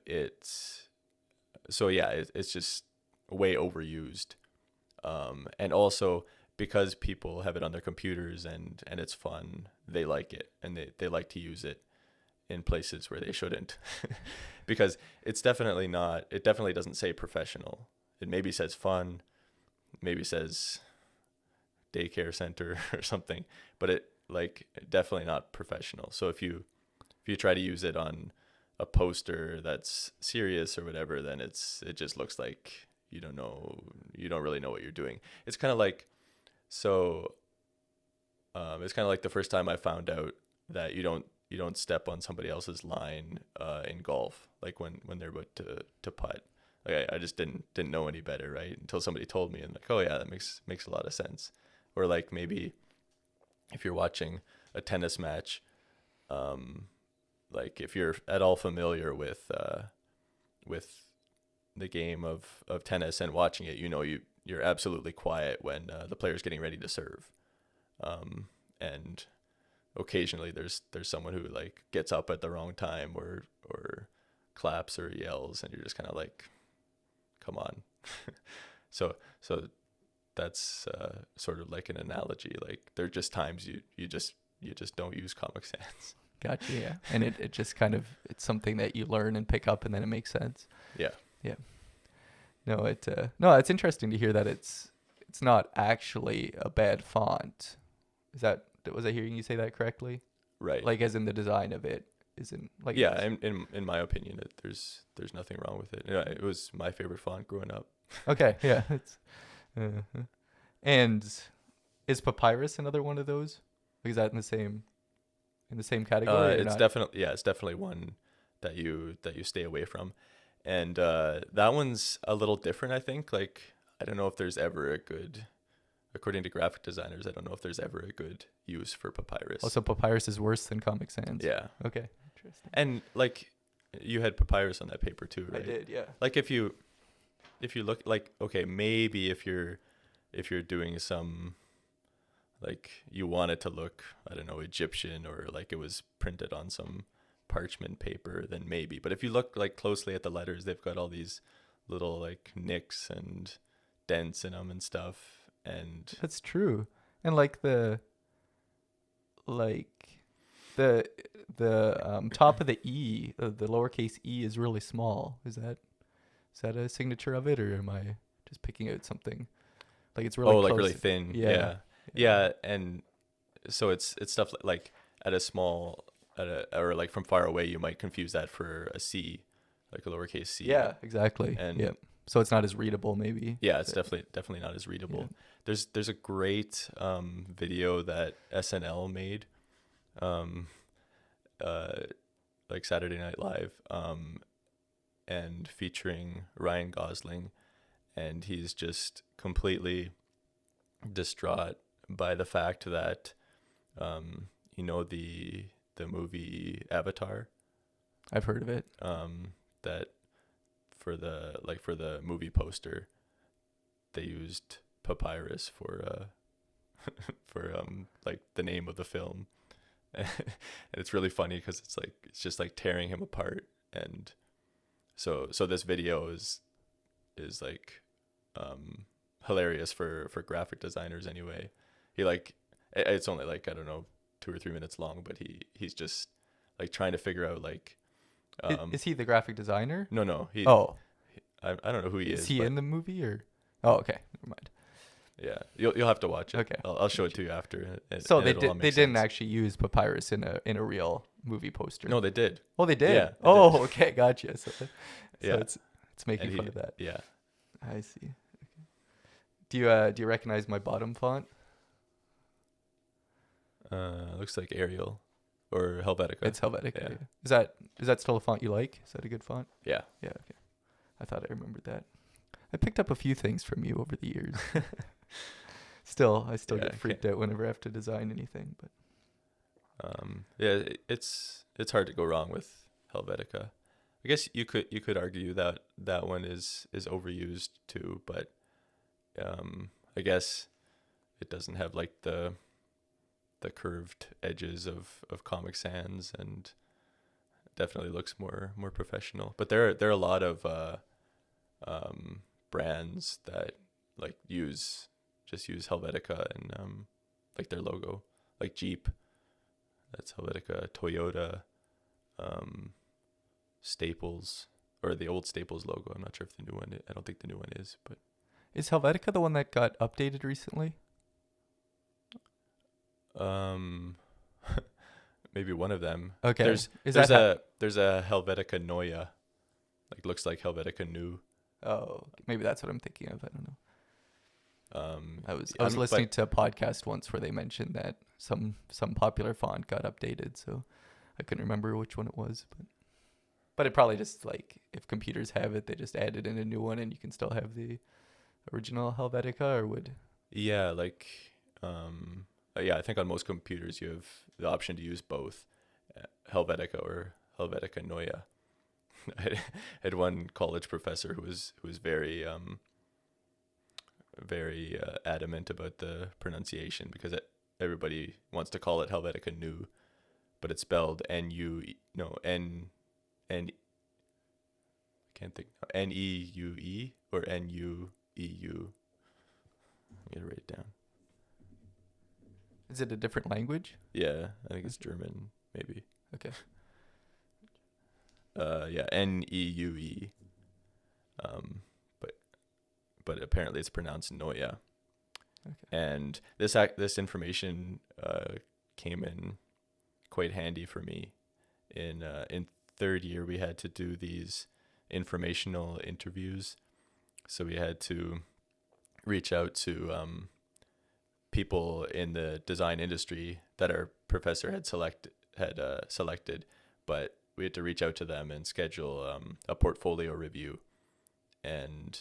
it's just way overused, and also because people have it on their computers and it's fun, they like it, and they like to use it in places where they shouldn't. Because it definitely doesn't say professional. It maybe says fun, maybe says daycare center or something, but it definitely not professional. So if you try to use it on a poster that's serious or whatever, then it just looks like you don't really know what you're doing. It's kind of like, it's kind of like the first time I found out that you don't step on somebody else's line in golf, like when they're about to putt. Like I just didn't know any better, right? Until somebody told me, and like, oh yeah, that makes a lot of sense. Or like maybe if you're watching a tennis match, like if you're at all familiar with the game of tennis and watching it, you're absolutely quiet when the player's getting ready to serve, and occasionally there's someone who like gets up at the wrong time or claps or yells, and you're just kind of like, come on. so that's sort of like an analogy. Like there are just times you just don't use Comic Sans. Gotcha. Yeah, and it just kind of, it's something that you learn and pick up, and then it makes sense. Yeah. No, it's interesting to hear that it's not actually a bad font. Was I hearing you say that correctly? Right. Like as in the design of it isn't like. Yeah, in my opinion, there's nothing wrong with it. It was my favorite font growing up. Okay. Yeah. It's. And is Papyrus another one of those? Like, is that in the same category? It's definitely one that you stay away from, and that one's a little different. I think, like, I don't know if there's ever a good, according to graphic designers, I don't know if there's ever a good use for Papyrus. Also, Papyrus is worse than Comic Sans. Yeah. Okay. Interesting. And like, you had Papyrus on that paper too, right? I did. Yeah. Like if you look, like, okay, maybe if you're doing some, like, you want it to look, I don't know, Egyptian, or like it was printed on some parchment paper, then maybe. But if you look like closely at the letters, they've got all these little like nicks and dents in them and stuff. And that's true. And like like the top of the E, the lowercase e is really small. Is that a signature of it, or am I just picking out something? Like it's really Oh, like close. really thin. Yeah. Yeah. Yeah, and so it's stuff like at a small or like from far away you might confuse that for a C, like a lowercase c. Yeah, exactly. And Yep. So it's not as readable, maybe. yeah, it's definitely not as readable. There's a great video that SNL made, um, uh, like Saturday Night Live, and featuring Ryan Gosling, and he's just completely distraught by the fact that, the movie Avatar, I've heard of it. that for the movie poster they used papyrus for for like the name of the film. And it's really funny because it's just like tearing him apart. And so this video is like hilarious for graphic designers anyway. It's only like, I don't know, 2 or 3 minutes long, but he's just like trying to figure out like Is he the graphic designer? no Oh, I don't know who he is. is he but in the movie or? Oh, okay, never mind. yeah, you'll have to watch it. Okay. I'll show it to you after. So and they it'll all did. make They didn't sense. actually use papyrus in a real movie poster. No, they did. Oh, they did. Yeah, they oh, did. okay, gotcha. So Yeah. it's making And fun of that. Yeah. I see. Okay. Do you recognize my bottom font? Looks like Arial or Helvetica. It's Helvetica. Yeah. Yeah. Is that still a font you like? Is that a good font? Yeah. Yeah. Okay. I thought I remembered that. I picked up a few things from you over the years. I still Yeah, get freaked out whenever I have to design anything. But Yeah, it's hard to go wrong with Helvetica. I guess you could argue that that one is overused too, but I guess it doesn't have like the curved edges of Comic Sans, and definitely looks more professional. But there are a lot of brands that like use Helvetica and like their logo, like Jeep, that's Helvetica, Toyota, Staples, or the old Staples logo. I'm not sure if the new one. I don't think the new one is, but is Helvetica the one that got updated recently? maybe one of them. Okay. There's a Helvetica Neue, like looks like Helvetica New. Oh, maybe that's what I'm thinking of. I don't know. I was but listening to a podcast once where they mentioned that some popular font got updated, so I couldn't remember which one it was, but it probably just like if computers have it, they just added in a new one, and you can still have the original Helvetica, or would Yeah, like yeah, I think on most computers you have the option to use both Helvetica or Helvetica Neue. I had one college professor who was very adamant about the pronunciation, because everybody wants to call it Helvetica New, but it's spelled N-U-E, can't think, N-E-U-E or N-U-E-U. I'm gonna write it down. is it a different language? Yeah, I think it's German, maybe. Okay. Yeah, N-E-U-E. But apparently it's pronounced Neue. Okay. And this information came in quite handy for me. In third year, we had to do these informational interviews, so we had to reach out to people in the design industry that our professor had selected, but we had to reach out to them and schedule a portfolio review. And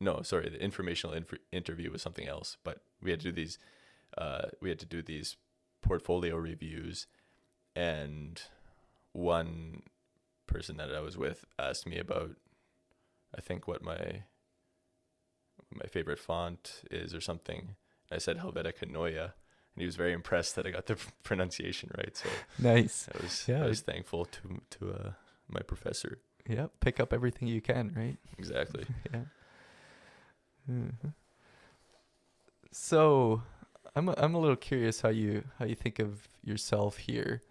no, sorry, the informational interview was something else, but we had to do these portfolio reviews. And one person that I was with asked me about, I think, what my favorite font is or something. I said Helvetica Neue, and he was very impressed that I got the pronunciation right. So Nice. I was thankful to my professor. Yeah, pick up everything you can, right? Exactly. Yeah. Mhm. So, I'm a little curious how you think of yourself here.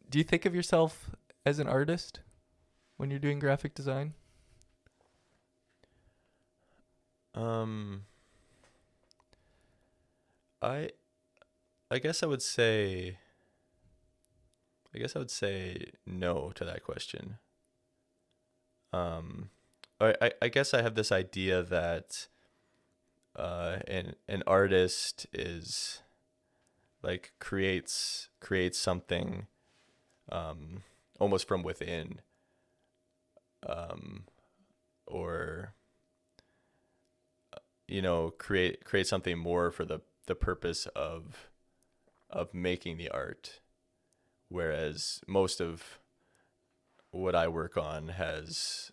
Do you think of yourself as an artist when you're doing graphic design? Um, I I guess I would say no to that question. Um, I guess I have this idea that an artist is like creates something um almost from within, um or create something more for the purpose of making the art, whereas most of what I work on has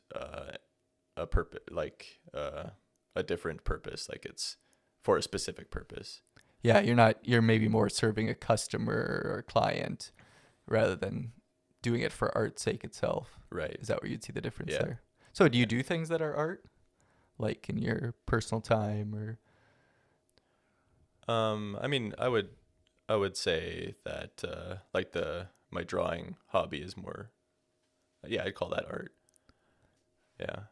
a purpose, like a different purpose, like it's for a specific purpose. Yeah, you're maybe more serving a customer or a client rather than doing it for art's sake itself. Right. Is that where you'd see the difference Yeah. there? So do you Yeah. do things that are art, like in your personal time or? I mean, I would say that like the my drawing hobby is more, yeah, I'd call that art. Yeah.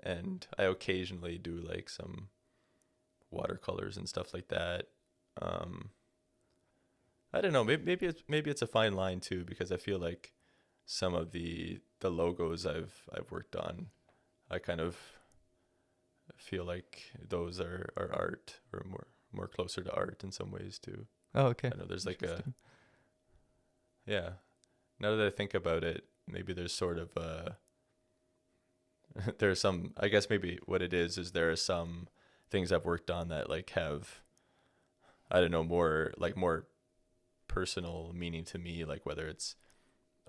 And I occasionally do like some watercolors and stuff like that. Um, I don't know. Maybe it's a fine line too, because I feel like some of the logos I've worked on, I kind of feel like those are art, or more closer to art in some ways too. Oh, okay. I know there's like a Interesting. yeah. Now that I think about it, maybe there's sort of a there's some, I guess maybe what it is there are some things I've worked on that like have, I don't know, more personal meaning to me, like whether it's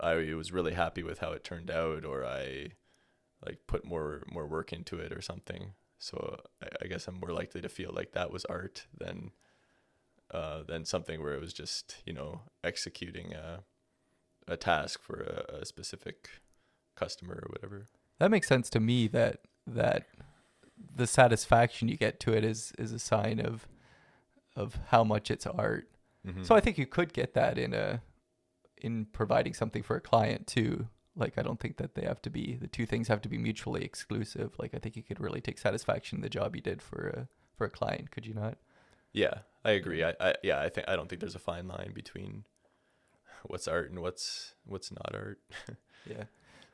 I was really happy with how it turned out, or I like put more work into it or something. So I guess I'm more likely to feel like that was art than something where it was just executing a task for a specific customer or whatever. That makes sense to me that the satisfaction you get to it is a sign of how much it's art. Mm-hmm. So I think you could get that in providing something for a client too. Like I don't think that the two things have to be mutually exclusive. Like I think you could really take satisfaction in the job you did for a client, could you not? Yeah, I agree. I don't think there's a fine line between what's art and what's not art. Yeah.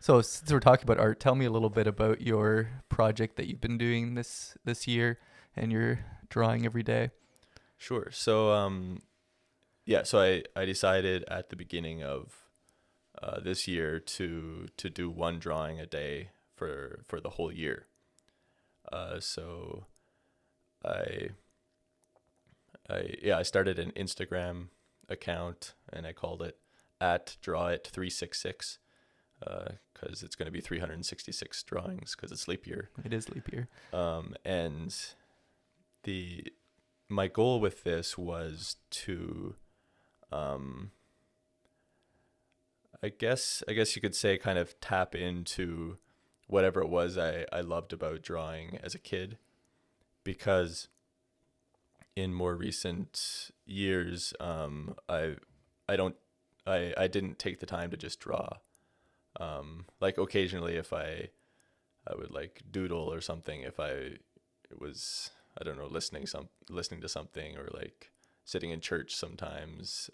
So since we're talking about art, tell me a little bit about your project that you've been doing this year and your drawing every day. Sure. So yeah, so I decided at the beginning of this year to do one drawing a day for the whole year. So I I started an Instagram account, and I called it at drawit366, because it's going to be 366 drawings because it's leap year. It is leap year. And the my goal with this was to, um, I guess you could say, kind of tap into whatever it was I loved about drawing as a kid, because in more recent years, I don't I didn't take the time to just draw. Like occasionally, if I would like doodle or something, if I was, I don't know, listening to something, or like sitting in church sometimes.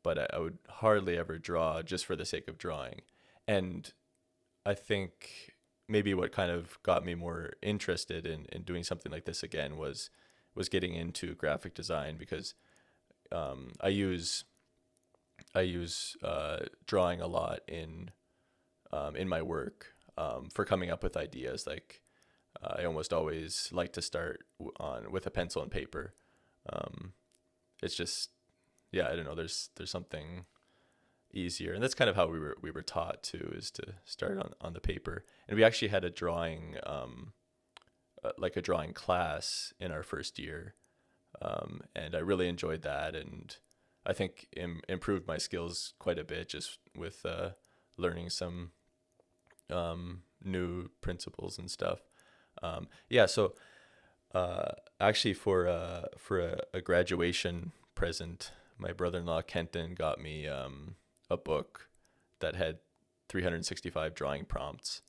But I would hardly ever draw just for the sake of drawing. And I think maybe what kind of got me more interested in doing something like this again was getting into graphic design, because I use drawing a lot in my work, for coming up with ideas. Like I almost always like to start with a pencil and paper. It's just, yeah, I don't know. There's something easier, and that's kind of how we were taught to, is to start on the paper. And we actually had a drawing, like a drawing class in our first year, and I really enjoyed that, and I think improved my skills quite a bit just with learning some new principles and stuff. Yeah, so actually for a graduation present, my brother-in-law Kenton got me a book that had 365 drawing prompts,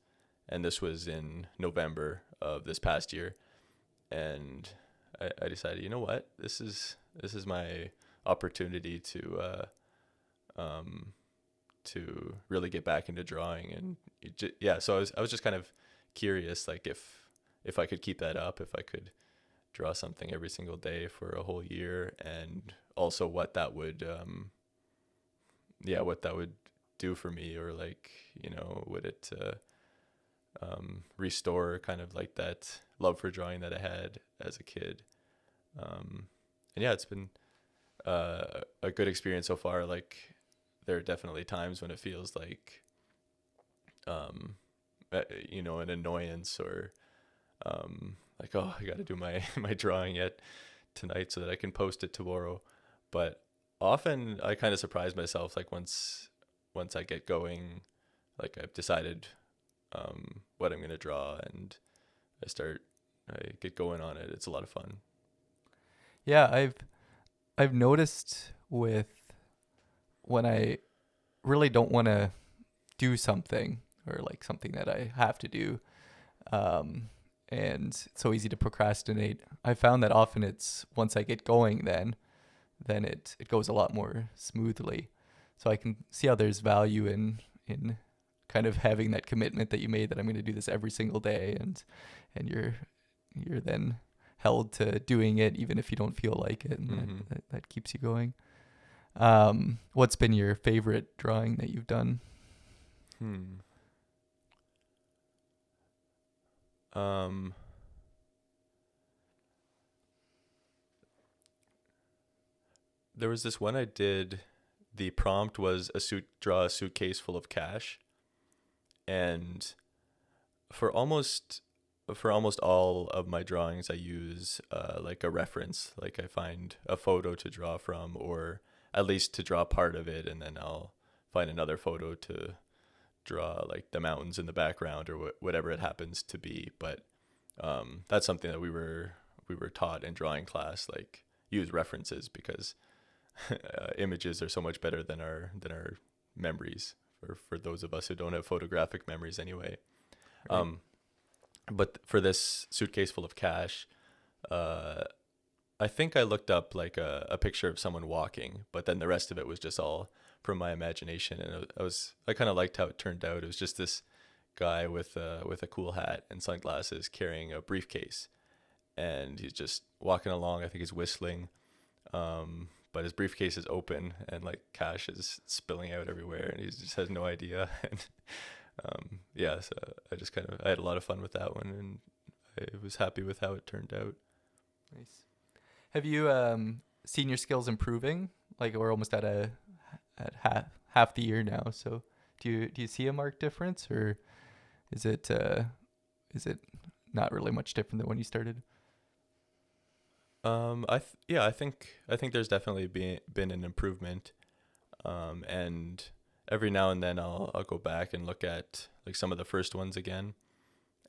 and this was in November of this past year. And I decided, you know what, this is my opportunity to really get back into drawing. And yeah, so I was just kind of curious, like if I could keep that up, if I could draw something every single day for a whole year, and also what that would what that would do for me, or like, would it restore kind of like that love for drawing that I had as a kid. And yeah, it's been a good experience so far. Like, there are definitely times when it feels like an annoyance, or like, oh, I got to do my my drawing yet tonight so that I can post it tomorrow. But often I kind of surprise myself, like once I get going, like I've decided what I'm going to draw, and I get going on it. It's a lot of fun. Yeah, I've noticed with when I really don't want to do something, or like something that I have to do, and it's so easy to procrastinate. I found that often it's once I get going, then it goes a lot more smoothly. So I can see how there's value in kind of having that commitment that you made, that I'm going to do this every single day, and you're then held to doing it even if you don't feel like it, and Mm-hmm. that keeps you going. What's been your favorite drawing that you've done? There was this one I did. The prompt was draw a suitcase full of cash, and for almost all of my drawings, I use like a reference. Like, I find a photo to draw from, or at least to draw part of it, and then I'll find another photo to draw like the mountains in the background, or whatever it happens to be. But that's something that we were taught in drawing class, like, use references, because images are so much better than our memories, for those of us who don't have photographic memories anyway. Right. But for this suitcase full of cash, I think I looked up like a picture of someone walking, but then the rest of it was just all from my imagination. And I kind of liked how it turned out. It was just this guy with a cool hat and sunglasses carrying a briefcase, and he's just walking along. I think he's whistling, but his briefcase is open, and like cash is spilling out everywhere, and he just has no idea. And yeah, so I had a lot of fun with that one, and I was happy with how it turned out. Nice. Have you seen your skills improving? Like, we're almost at half the year now. So do you see a marked difference, or is it not really much different than when you started? I think there's definitely been an improvement, and every now and then I'll go back and look at like some of the first ones again,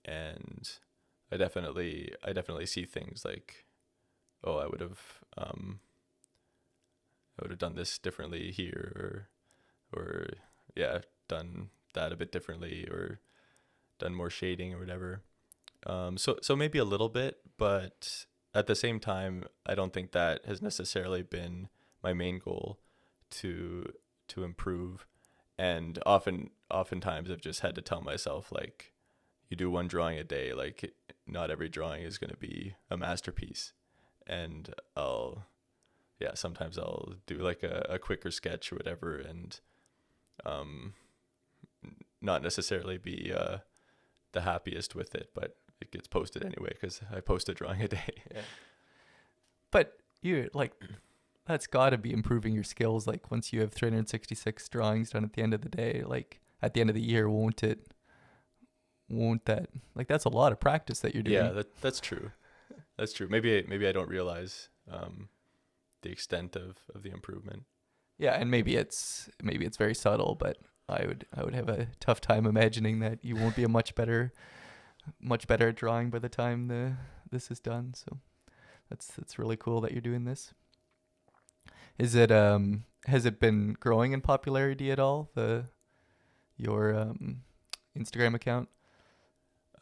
and I definitely see things like, oh, I would have done this differently here, or yeah, done that a bit differently, or done more shading or whatever. So maybe a little bit, but at the same time, I don't think that has necessarily been my main goal to improve. And oftentimes I've just had to tell myself, like, you do one drawing a day. Like, not every drawing is going to be a masterpiece. And sometimes I'll do like a quicker sketch or whatever, and not necessarily be the happiest with it, but it gets posted anyway because I post a drawing a day. Yeah. But you like, that's got to be improving your skills. Like, once you have 366 drawings done at the end of the day, like at the end of the year, won't that, like, that's a lot of practice that you're doing. Yeah, that's true. That's true. Maybe I don't realize the extent of the improvement. Yeah, and maybe it's very subtle, but I would have a tough time imagining that you won't be a much better much better at drawing by the time this is done. So that's really cool that you're doing this. Is it has it been growing in popularity at all? Your Instagram account?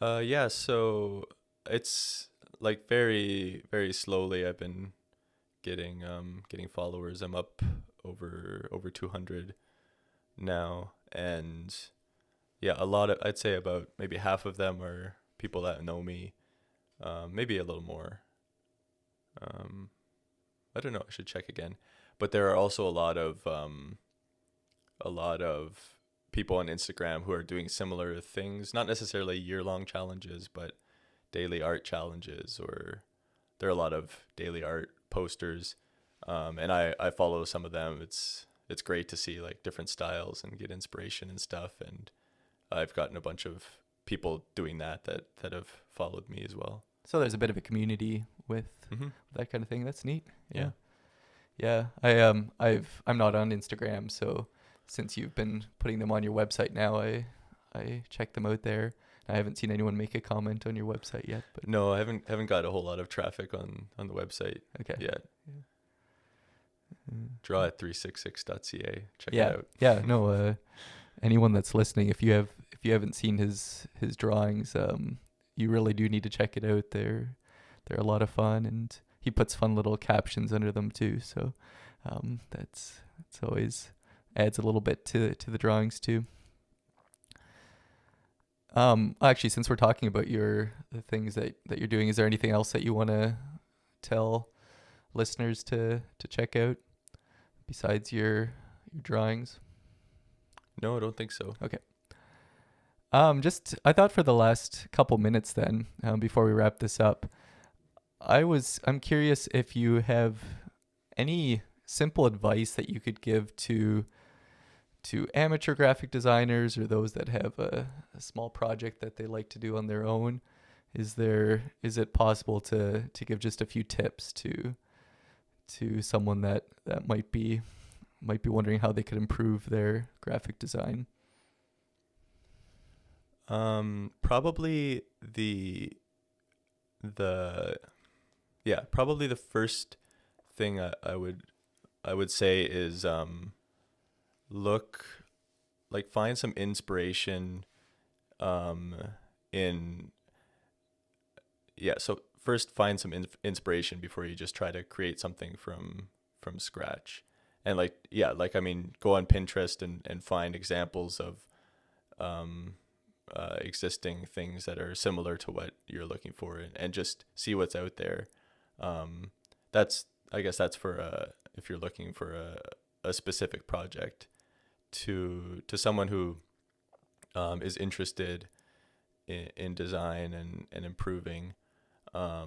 Yeah, so it's like very, very slowly I've been getting followers. I'm up over 200 now, and yeah, a lot of, I'd say about maybe half of them are people that know me, maybe a little more. Um, I don't know. I should check again. But there are also a lot of people on Instagram who are doing similar things, not necessarily year-long challenges, but daily art challenges, or there are a lot of daily art posters. And I follow some of them. It's great to see like different styles and get inspiration and stuff. And I've gotten a bunch of people doing that have followed me as well. So there's a bit of a community with Mm-hmm. that kind of thing. That's neat. Yeah. Yeah. I'm not on Instagram, so since you've been putting them on your website now, I check them out there. I haven't seen anyone make a comment on your website yet, but No, I haven't got a whole lot of traffic on the website okay. yet. Yeah. Mm. Draw@366.ca. Check Yeah. it out. Yeah, no, anyone that's listening, if you haven't seen his drawings, you really do need to check it out. They're a lot of fun, and he puts fun little captions under them too. So that's always adds a little bit to the drawings too. Actually, since we're talking about the things that you're doing, is there anything else that you want to tell listeners to check out besides your drawings? No, I don't think so. Just I thought for the last couple minutes then, before we wrap this up, I'm curious if you have any simple advice that you could give to amateur graphic designers or those that have a small project that they like to do on their own. Is it possible to give just a few tips to someone that might be wondering how they could improve their graphic design? Probably probably the first thing I would say is find some inspiration so first find some inspiration before you just try to create something from scratch. And I mean, go on Pinterest and find examples of existing things that are similar to what you're looking for, and just see what's out there. I guess that's for if you're looking for a specific project. To someone who is interested in design and improving, I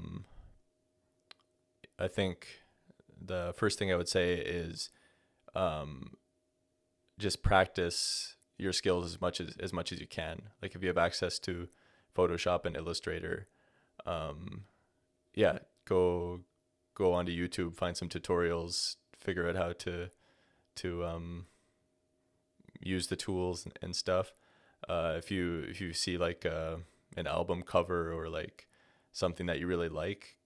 think the first thing I would say is just practice your skills as much as you can. Like if you have access to Photoshop and Illustrator, go onto YouTube, find some tutorials, figure out how to use the tools and stuff. If you see like an album cover or like something that you really like,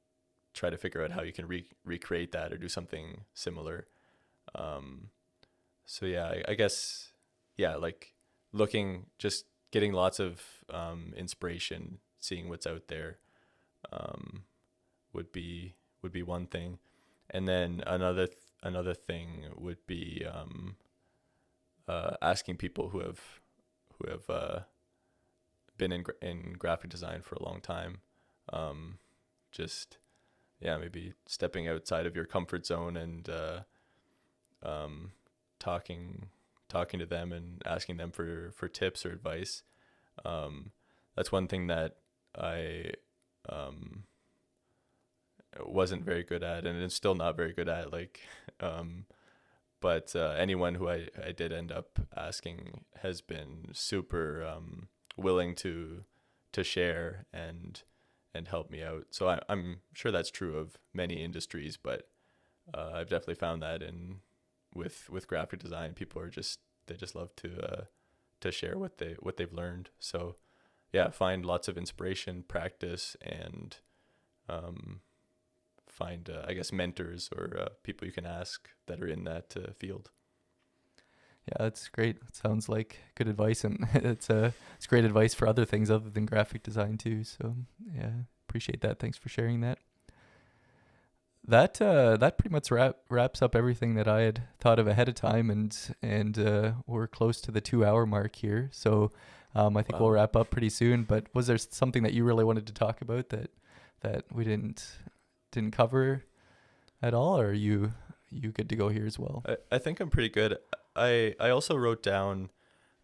try to figure out how you can recreate that or do something similar. I guess like just getting lots of inspiration, seeing what's out there, would be one thing. And then another thing would be asking people who have been in graphic design for a long time, maybe stepping outside of your comfort zone and talking to them and asking them for tips or advice. That's one thing that I wasn't very good at, and it's still not very good at. But anyone who I did end up asking has been super willing to share and help me out. So I'm sure that's true of many industries, but I've definitely found that with graphic design, people they just love to share what they've learned. So yeah, find lots of inspiration, practice, and find I guess mentors or people you can ask that are in that field. Yeah, that's great. It sounds like good advice, and it's great advice for other things other than graphic design too. So yeah, appreciate that. Thanks for sharing that. That pretty much wraps up everything that I had thought of ahead of time, and we're close to the 2 hour mark here. So I think we'll Wow. wrap up pretty soon. But was there something that you really wanted to talk about that we didn't cover at all, or are you good to go here as well? I think I'm pretty good. I also wrote down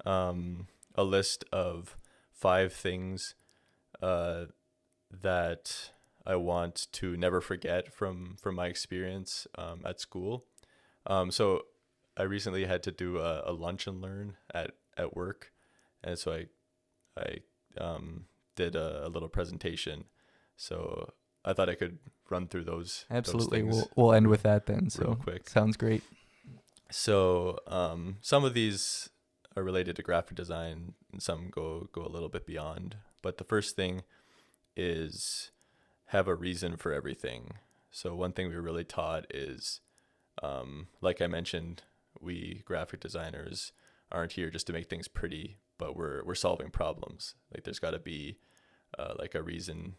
a list of 5 things that I want to never forget from my experience at school. So I recently had to do a lunch and learn at work, and so I did a little presentation. So I thought I could run through those Absolutely. things We'll end with that then. real So quick. sounds great. So some of these are related to graphic design, and some go a little bit beyond. But the first thing is have a reason for everything. So one thing we were really taught is, like I mentioned, we graphic designers aren't here just to make things pretty, but we're solving problems. Like there's got to be like a reason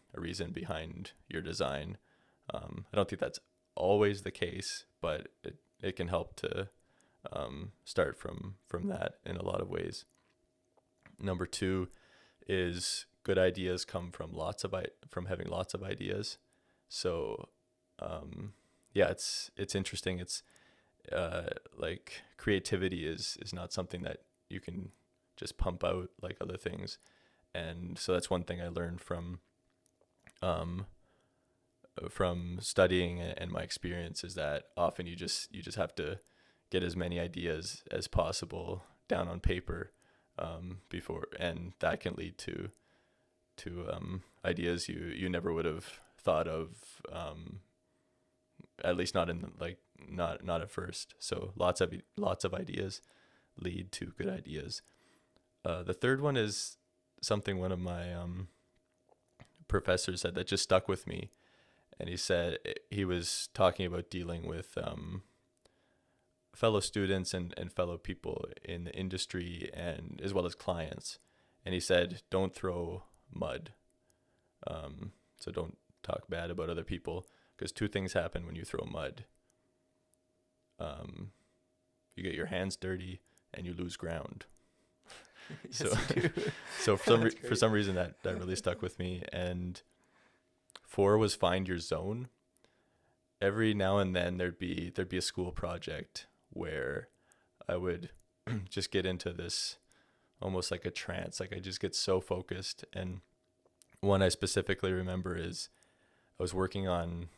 behind your design. I don't think that's always the case, but it can help to start from that in a lot of ways. Number 2 is good ideas come from from having lots of ideas. So yeah, it's interesting. It's like creativity is not something that you can just pump out like other things. And so that's one thing I learned from studying and my experience, is that often you just have to get as many ideas as possible down on paper before, and that can lead to ideas you never would have thought of, at least not in like not at first. So lots of ideas lead to good ideas. The third one is something one of my professors said that just stuck with me, and he said he was talking about dealing with fellow students and fellow people in the industry, and as well as clients. And he said, don't throw mud. So don't talk bad about other people, because 2 things happen when you throw mud. You get your hands dirty and you lose ground. Yes, you do. So for some reason that really stuck with me. And 4 was find your zone. Every now and then there'd be a school project where I would just get into this almost like a trance. Like I just get so focused. And one I specifically remember is I was working on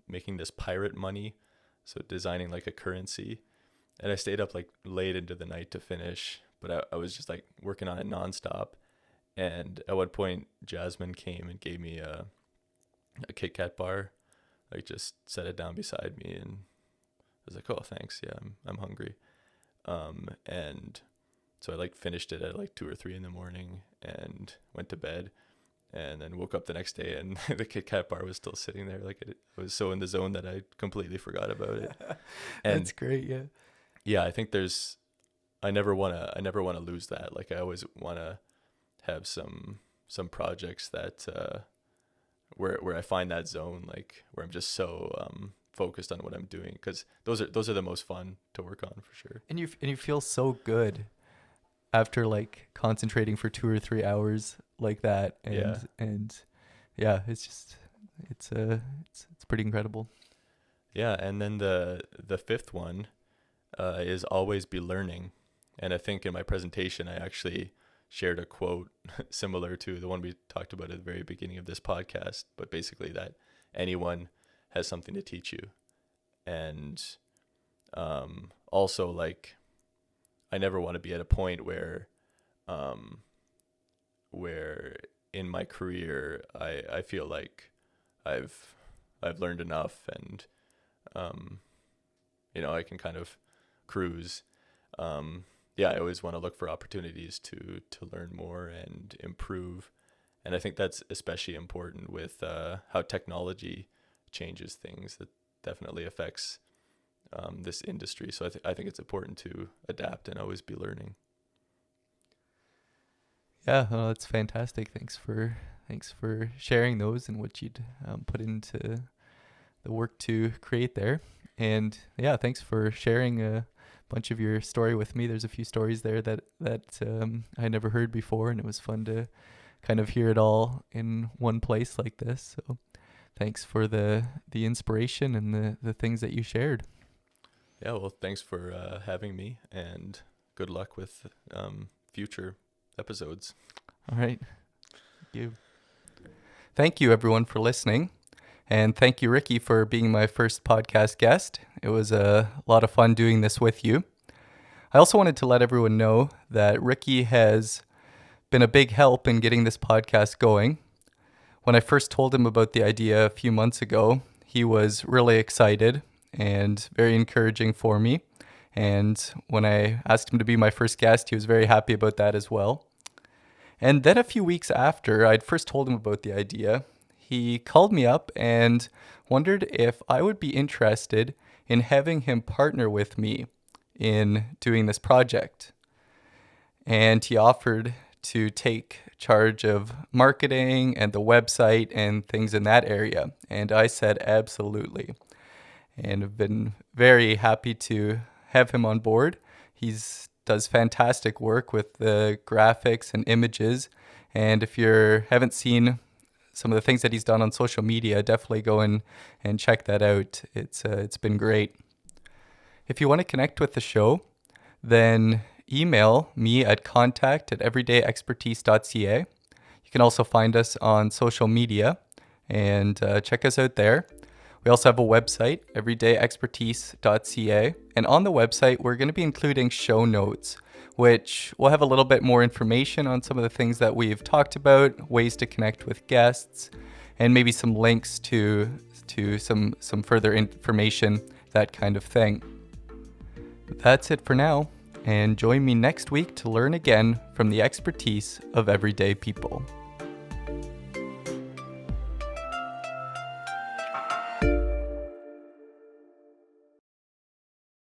making this pirate money, so designing like a currency. And I stayed up like late into the night to finish, but I was just like working on it nonstop. And at one point, Jasmine came and gave me a Kit Kat bar, like just set it down beside me, and I was like, "Oh, thanks. Yeah, I'm hungry." And so I like finished it at like 2 or 3 in the morning and went to bed, and then woke up the next day and the Kit Kat bar was still sitting there. Like I was so in the zone that I completely forgot about it. And That's great. Yeah. yeah, I think I never want to lose that. Like I always want to have some projects that where I find that zone, like where I'm just so focused on what I'm doing, because those are the most fun to work on for sure. And you feel so good after like concentrating for 2 or 3 hours like that, and yeah, it's pretty incredible. Yeah, and then the 5th one is always be learning. And I think in my presentation I actually shared a quote similar to the one we talked about at the very beginning of this podcast, but basically that anyone has something to teach you. And also, like, I never want to be at a point where in my career I feel like I've learned enough, and I can kind of cruise. Yeah, I always want to look for opportunities to learn more and improve. And I think that's especially important with how technology changes things. It definitely affects this industry. So I think it's important to adapt and always be learning. Yeah, well, that's fantastic. Thanks for sharing those and what you'd put into the work to create there. And yeah, thanks for sharing a bunch of your story with me. There's a few stories there that I never heard before, and it was fun to kind of hear it all in one place like this. So thanks for the inspiration and the things that you shared. Yeah, well, thanks for having me, and good luck with future episodes. All right. Thank you, everyone, for listening. And thank you, Ricky, for being my first podcast guest. It was a lot of fun doing this with you. I also wanted to let everyone know that Ricky has been a big help in getting this podcast going. When I first told him about the idea a few months ago, he was really excited and very encouraging for me. And when I asked him to be my first guest, he was very happy about that as well. And then a few weeks after I'd first told him about the idea, he called me up and wondered if I would be interested in having him partner with me in doing this project. And he offered to take charge of marketing and the website and things in that area. And I said absolutely. And I've been very happy to have him on board. He's does fantastic work with the graphics and images. And if you haven't seen some of the things that he's done on social media, definitely go in and check that out. It's been great. If you want to connect with the show, then email me at contact@everydayexpertise.ca. You can also find us on social media and check us out there. We also have a website, everydayexpertise.ca. And on the website, we're going to be including show notes, which will have a little bit more information on some of the things that we've talked about, ways to connect with guests, and maybe some links to some further information, that kind of thing. That's it for now, and join me next week to learn again from the expertise of everyday people.